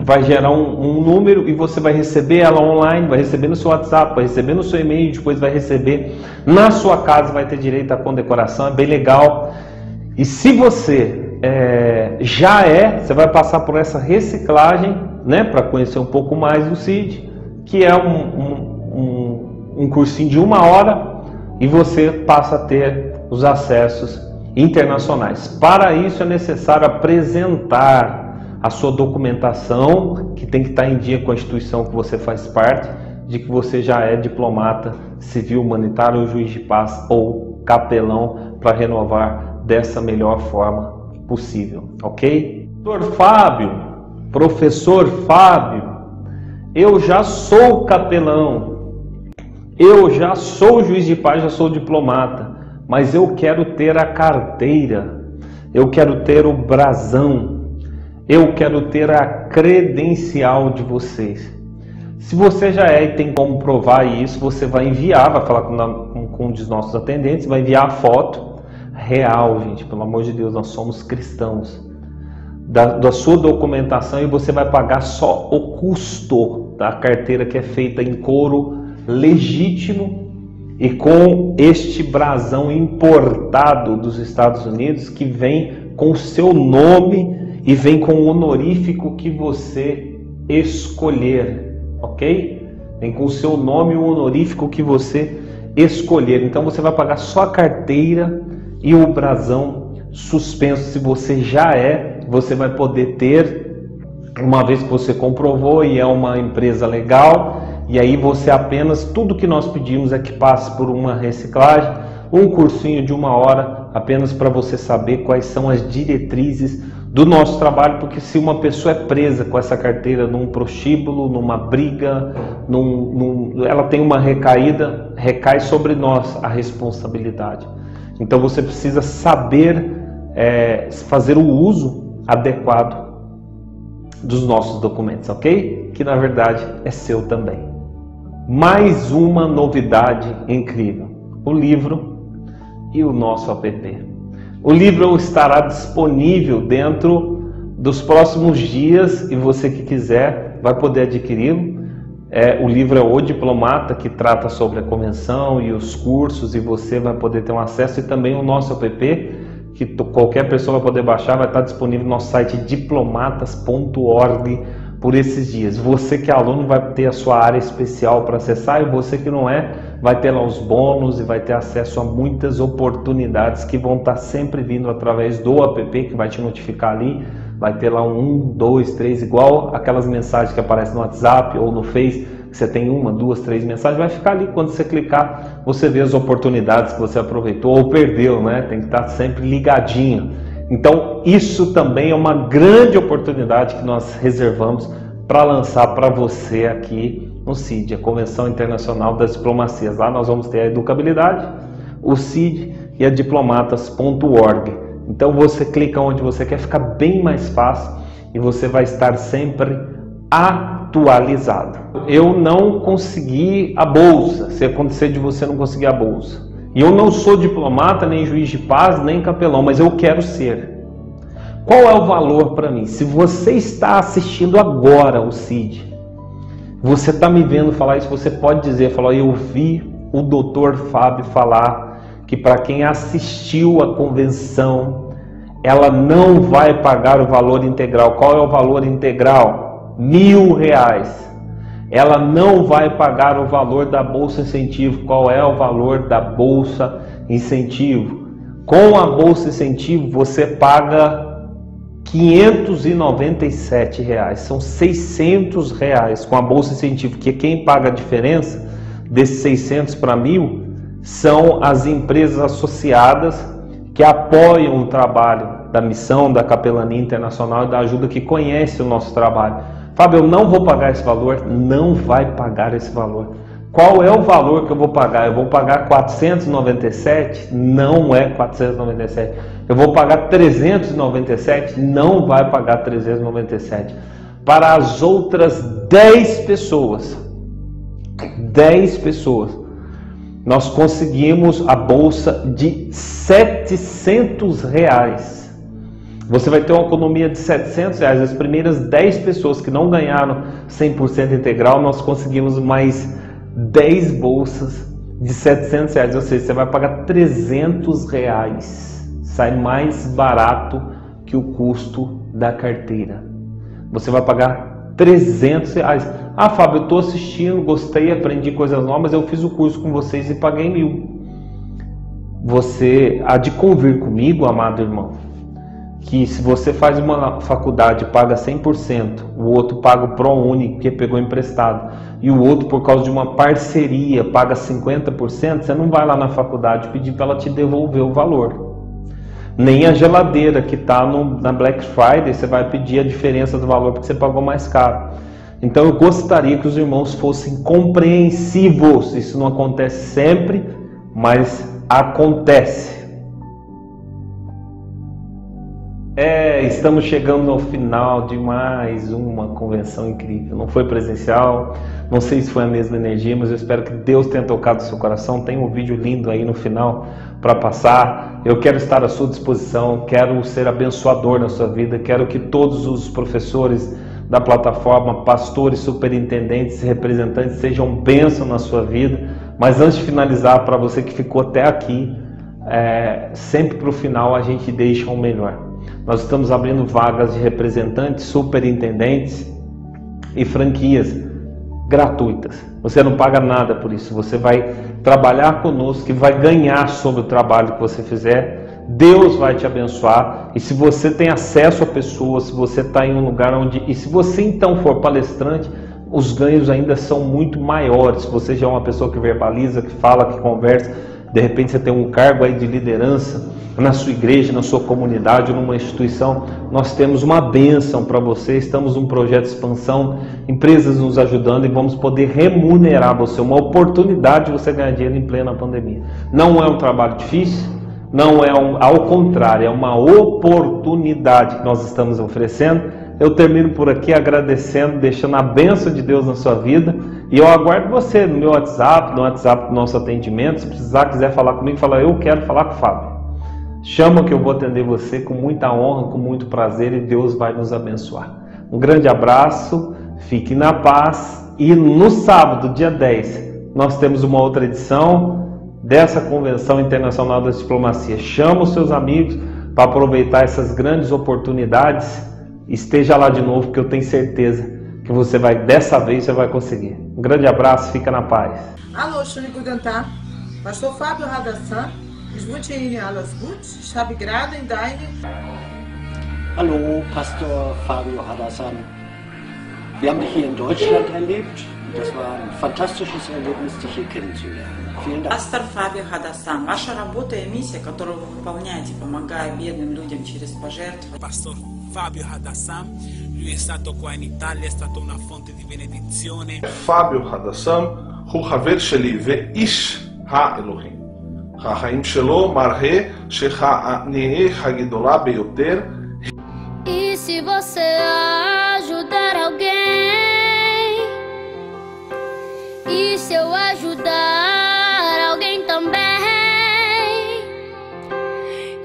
vai gerar um número e você vai receber ela online, vai receber no seu WhatsApp, vai receber no seu e-mail, depois vai receber na sua casa, vai ter direito à condecoração, é bem legal. E se você você vai passar por essa reciclagem, né, para conhecer um pouco mais do CID, que é um cursinho de 1 hora, e você passa a ter os acessos internacionais. Para isso é necessário apresentar a sua documentação, que tem que estar em dia com a instituição que você faz parte, de que você já é diplomata civil humanitário, ou juiz de paz ou capelão, para renovar dessa melhor forma possível, ok? Professor Fábio, eu já sou capelão, eu já sou juiz de paz, já sou diplomata, mas eu quero ter a carteira, eu quero ter o brasão, eu quero ter a credencial de vocês. Se você já é e tem como provar isso, você vai enviar, vai falar com um dos nossos atendentes, vai enviar a foto real, gente, pelo amor de Deus, nós somos cristãos, da sua documentação, e você vai pagar só o custo da carteira, que é feita em couro legítimo e com este brasão importado dos Estados Unidos, que vem com o seu nome e vem com o honorífico que você escolher, ok? Vem com o seu nome e o honorífico que você escolher. Então você vai pagar só a carteira e o brasão suspenso, se você já é, você vai poder ter, uma vez que você comprovou e é uma empresa legal, e aí você apenas, tudo que nós pedimos é que passe por uma reciclagem, um cursinho de 1 hora, apenas para você saber quais são as diretrizes do nosso trabalho, porque se uma pessoa é presa com essa carteira num prostíbulo, numa briga, ela tem uma recaída, recai sobre nós a responsabilidade. Então você precisa saber fazer o uso adequado dos nossos documentos, ok? Que na verdade é seu também. Mais uma novidade incrível, o livro e o nosso app. O livro estará disponível dentro dos próximos dias e você que quiser vai poder adquiri-lo. O livro é O Diplomata, que trata sobre a convenção e os cursos, e você vai poder ter um acesso, e também o nosso app, que qualquer pessoa vai poder baixar, vai estar disponível no nosso site diplomatas.org por esses dias. Você que é aluno vai ter a sua área especial para acessar, e você que não é, vai ter lá os bônus e vai ter acesso a muitas oportunidades que vão estar sempre vindo através do app, que vai te notificar ali. Vai ter lá 1, 2, 3, igual aquelas mensagens que aparecem no WhatsApp ou no Face, que você tem 1, 2, 3 mensagens, vai ficar ali. Quando você clicar, você vê as oportunidades que você aproveitou ou perdeu, né? Tem que estar sempre ligadinho. Então, isso também é uma grande oportunidade que nós reservamos para lançar para você aqui no CID, a Convenção Internacional das Diplomacias. Lá nós vamos ter a Educabilidade, o CID e a diplomatas.org. Então você clica onde você quer, ficar bem mais fácil e você vai estar sempre atualizado. Eu não consegui a bolsa, se acontecer de você não conseguir a bolsa. E eu não sou diplomata, nem juiz de paz, nem capelão, mas eu quero ser. Qual é o valor para mim? Se você está assistindo agora o CID, você está me vendo falar isso, você pode dizer, falar, eu vi o Dr. Fábio falar que para quem assistiu a convenção, ela não vai pagar o valor integral. Qual é o valor integral? R$1.000. Ela não vai pagar o valor da Bolsa Incentivo. Qual é o valor da Bolsa Incentivo? Com a Bolsa Incentivo, você paga R$597. São R$600 com a Bolsa Incentivo, que quem paga a diferença desses 600 para 1.000 são as empresas associadas que apoiam o trabalho da missão, da Capelania Internacional e da ajuda, que conhece o nosso trabalho. Fábio, eu não vou pagar esse valor. Não vai pagar esse valor. Qual é o valor que eu vou pagar? Eu vou pagar 497? Não é 497. Eu vou pagar 397? Não vai pagar 397. Para as outras 10 pessoas, nós conseguimos a bolsa de R$700. Você vai ter uma economia de R$700. As primeiras 10 pessoas que não ganharam 100% integral, nós conseguimos mais 10 bolsas de R$700. Ou seja, você vai pagar R$300. Sai mais barato que o custo da carteira. Você vai pagar R$300. Ah, Fábio, eu estou assistindo, gostei, aprendi coisas novas, eu fiz o curso com vocês e paguei 1.000. Você há de convir comigo, amado irmão, que se você faz uma faculdade e paga 100%, o outro paga o ProUni, porque pegou emprestado, e o outro, por causa de uma parceria, paga 50%, você não vai lá na faculdade pedir para ela te devolver o valor. Nem a geladeira que está na Black Friday, você vai pedir a diferença do valor porque você pagou mais caro. Então eu gostaria que os irmãos fossem compreensivos. Isso não acontece sempre, mas acontece. Estamos chegando ao final de mais uma convenção incrível. Não foi presencial, não sei se foi a mesma energia, mas eu espero que Deus tenha tocado o seu coração. Tem um vídeo lindo aí no final para passar. Eu quero estar à sua disposição, quero ser abençoador na sua vida, quero que todos os professores da plataforma, pastores, superintendentes, representantes sejam bênção na sua vida. Mas antes de finalizar, para você que ficou até aqui, sempre para o final a gente deixa o melhor. Nós estamos abrindo vagas de representantes, superintendentes e franquias gratuitas. Você não paga nada por isso. Você vai trabalhar conosco e vai ganhar sobre o trabalho que você fizer. Deus vai te abençoar. E se você tem acesso a pessoas, se você está em um lugar onde... E se você então for palestrante, os ganhos ainda são muito maiores. Se você já é uma pessoa que verbaliza, que fala, que conversa, de repente você tem um cargo aí de liderança na sua igreja, na sua comunidade, numa instituição, nós temos uma bênção para você. Estamos num projeto de expansão, empresas nos ajudando e vamos poder remunerar você, uma oportunidade de você ganhar dinheiro em plena pandemia. Não é um trabalho difícil, não é ao contrário, é uma oportunidade que nós estamos oferecendo. Eu termino por aqui agradecendo, deixando a bênção de Deus na sua vida, e eu aguardo você no meu WhatsApp, no WhatsApp do nosso atendimento. Se precisar, quiser falar comigo, fala, eu quero falar com o Fábio. Chama que eu vou atender você com muita honra, com muito prazer, e Deus vai nos abençoar. Um grande abraço, fique na paz, e no sábado, dia 10, nós temos uma outra edição dessa Convenção Internacional da Diplomacia. Chama os seus amigos para aproveitar essas grandes oportunidades. Esteja lá de novo, que eu tenho certeza que você vai, dessa vez você vai conseguir. Um grande abraço, fica na paz. Hallo, schönen guten Tag. Pastor Fábio Hadassan. Ich wünsche Ihnen alles gut. Ich habe gerade in deine... Hallo, Pastor Fábio Hadassan. Wir haben dich hier in Deutschland erlebt. Das war ein fantastisches Erlebnis, dich hier kennenzulernen. Vielen Dank. Пастор Фабио Хадасан, ваша работа и миссия, которую вы выполняете, помогая бедным людям через pожертвования. Pastor Fabio Hadassan, lui è stato qua in Italia, è stato una fonte di benedizione. Fabio Hadassan הוא חבר שלי ואיש האלוהים. החיים שלו מראה שהענייה הגדולה ביותר. E se você ajudar alguém, e se eu ajudar alguém também,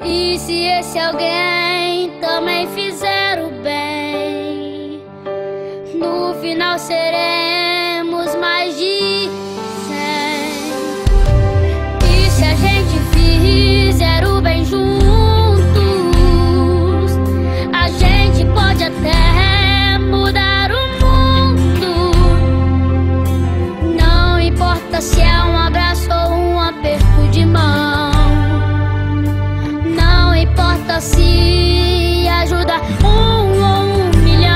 e se esse alguém também fizer o bem, no final seremos mais de 100. E se a gente fizer o bem juntos, a gente pode até mudar o mundo. Não importa se é um abraço ou um aperto de mão, não importa se ajuda um ou 1 milhão.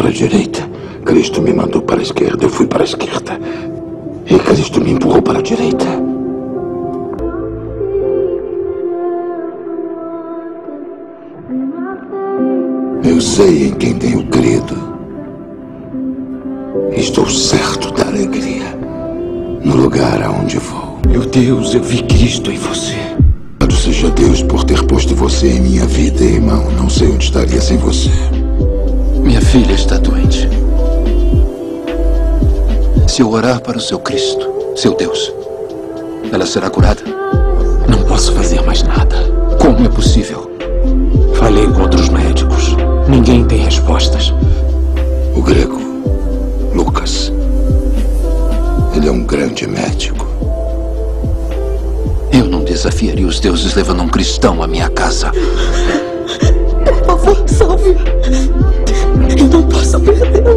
para a direita. Cristo me mandou para a esquerda, eu fui para a esquerda. E Cristo me empurrou para a direita. Eu sei em quem tenho crido. Estou certo da alegria no lugar aonde vou. Meu Deus, eu vi Cristo em você. Louvado seja Deus por ter posto você em minha vida, irmão. Não sei onde estaria sem você. Minha filha está doente. Se eu orar para o seu Cristo, seu Deus, ela será curada? Não posso fazer mais nada. Como é possível? Falei com outros médicos. Ninguém tem respostas. O grego, Lucas, ele é um grande médico. Eu não desafiaria os deuses levando um cristão à minha casa. Por favor, salve. Eu não posso perdê-la.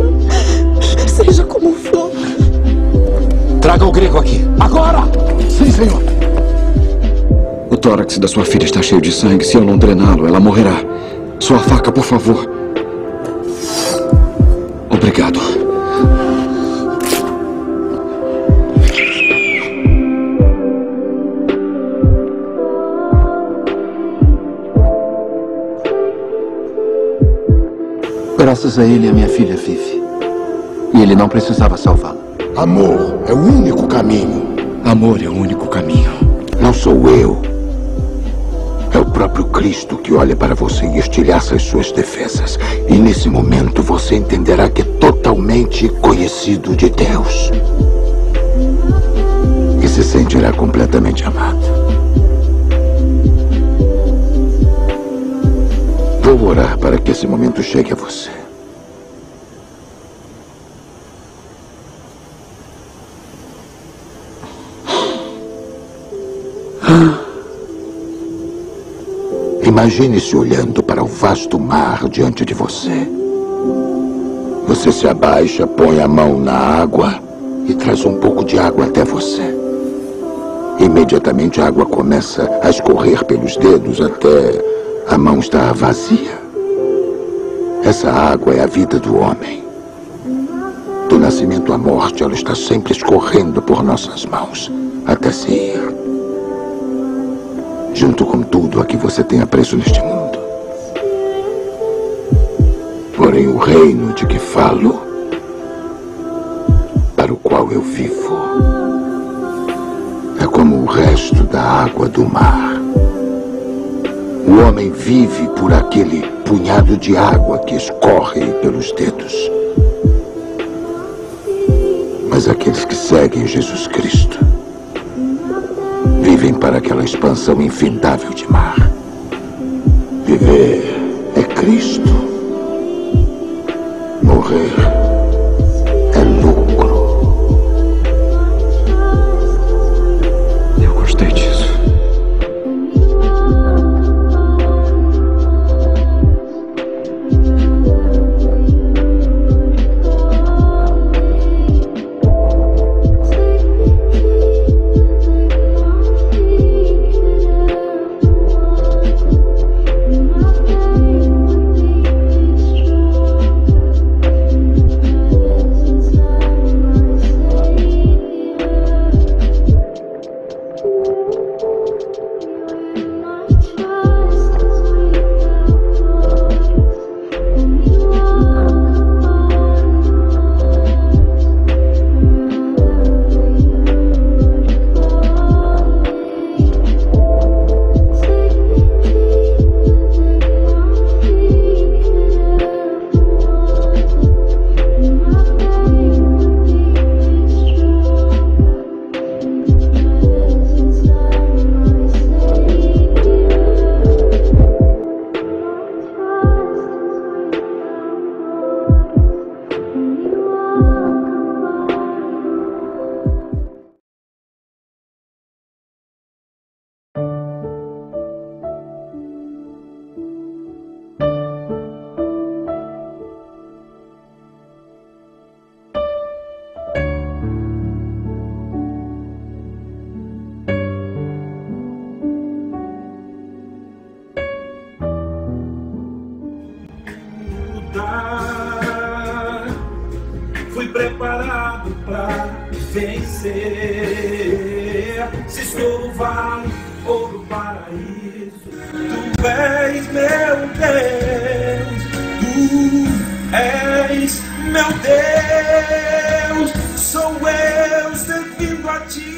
Seja como for. Traga o grego aqui. Agora! Sim, senhor. O tórax da sua filha está cheio de sangue. Se eu não drená-lo, ela morrerá. Sua faca, por favor. Obrigado. Graças a ele, a minha filha vive. E ele não precisava salvá-la. Amor é o único caminho. Amor é o único caminho. Não sou eu. É o próprio Cristo que olha para você e estilhaça as suas defesas. E nesse momento você entenderá que é totalmente conhecido de Deus. E se sentirá completamente amado. Vou orar para que esse momento chegue a você. Imagine-se olhando para o vasto mar diante de você. Você se abaixa, põe a mão na água e traz um pouco de água até você. Imediatamente a água começa a escorrer pelos dedos até a mão estar vazia. Essa água é a vida do homem. Do nascimento à morte, ela está sempre escorrendo por nossas mãos até se ir. Junto com tudo a que você tem apreço neste mundo. Porém, o reino de que falo, para o qual eu vivo, é como o resto da água do mar. O homem vive por aquele punhado de água que escorre pelos dedos. Mas aqueles que seguem Jesus Cristo vivem para aquela expansão infindável de mar. Viver é Cristo. Morrer é lucro. Eu gostei disso. fui preparado pra vencer. Se estou no vale ou no paraíso, tu és meu Deus, tu és meu Deus, sou eu servindo a ti.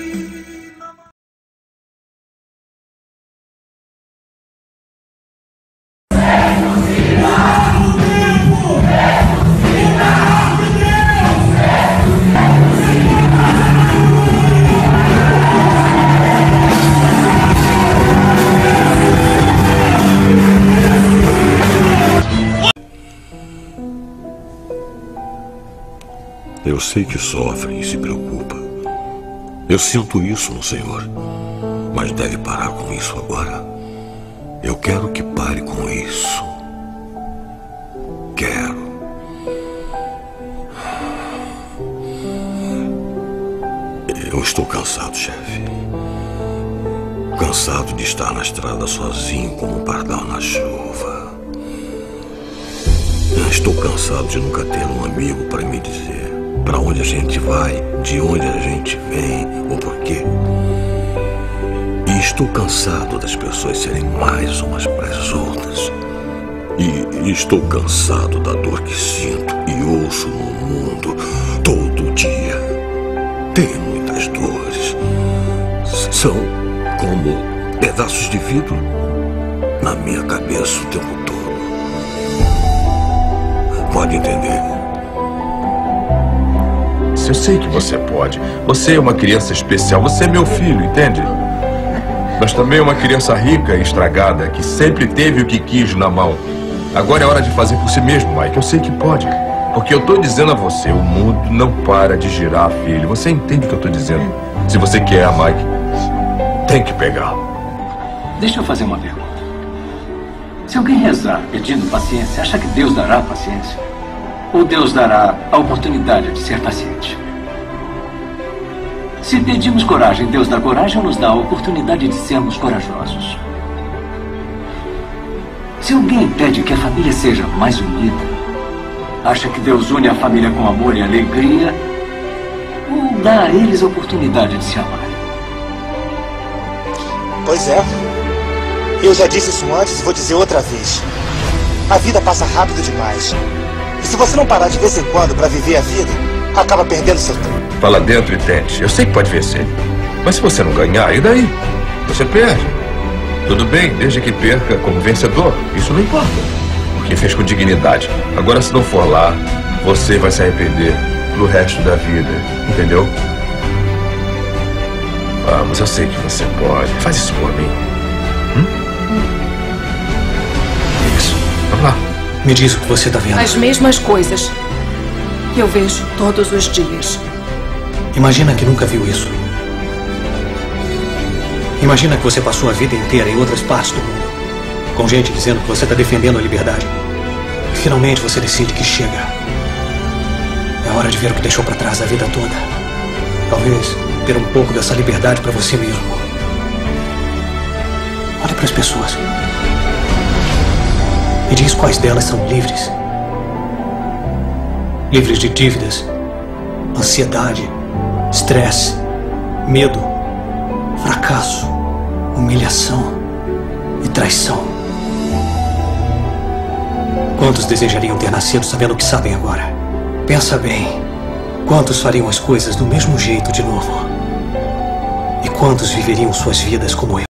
Eu sei que sofre e se preocupa. Eu sinto isso no Senhor. Mas deve parar com isso agora. Eu quero que pare com isso. Quero. Eu estou cansado, chefe. Cansado de estar na estrada sozinho como um pardal na chuva. Eu estou cansado de nunca ter um amigo para me dizer para onde a gente vai, de onde a gente vem ou por quê. E estou cansado das pessoas serem mais umas para as outras. E estou cansado da dor que sinto e ouço no mundo todo dia. Tenho muitas dores. São como pedaços de vidro na minha cabeça o tempo todo. Pode entender? Eu sei que você pode. Você é uma criança especial. Você é meu filho, entende? Mas também é uma criança rica e estragada que sempre teve o que quis na mão. Agora é hora de fazer por si mesmo, Mike. Eu sei que pode. Porque eu tô dizendo a você, o mundo não para de girar, filho. Você entende o que eu tô dizendo? Se você quer, Mike, tem que pegar. Deixa eu fazer uma pergunta. Se alguém rezar pedindo paciência, acha que Deus dará paciência? Ou Deus dará a oportunidade de ser paciente? Se pedimos coragem, Deus dá coragem ou nos dá a oportunidade de sermos corajosos? Se alguém pede que a família seja mais unida, acha que Deus une a família com amor e alegria ou dá a eles a oportunidade de se amarem? Pois é. Eu já disse isso antes e vou dizer outra vez. A vida passa rápido demais. E se você não parar de vez em quando para viver a vida, acaba perdendo seu tempo. Fala dentro e tente. Eu sei que pode vencer. Mas se você não ganhar, e daí? Você perde. Tudo bem, desde que perca como vencedor. Isso não importa. Porque fez com dignidade. Agora, se não for lá, você vai se arrepender pro resto da vida. Entendeu? Vamos, eu sei que você pode. Faz isso por mim. Isso. Vamos lá. Me diz o que você está vendo. As mesmas coisas que eu vejo todos os dias. Imagina que nunca viu isso. Imagina que você passou a vida inteira em outras partes do mundo, com gente dizendo que você está defendendo a liberdade. E finalmente você decide que chega. É hora de ver o que deixou para trás a vida toda. Talvez ter um pouco dessa liberdade para você mesmo. Olhe para as pessoas. Me diz quais delas são livres. Livres de dívidas, ansiedade, estresse, medo, fracasso, humilhação e traição. Quantos desejariam ter nascido sabendo o que sabem agora? Pensa bem. Quantos fariam as coisas do mesmo jeito de novo? E quantos viveriam suas vidas como eu?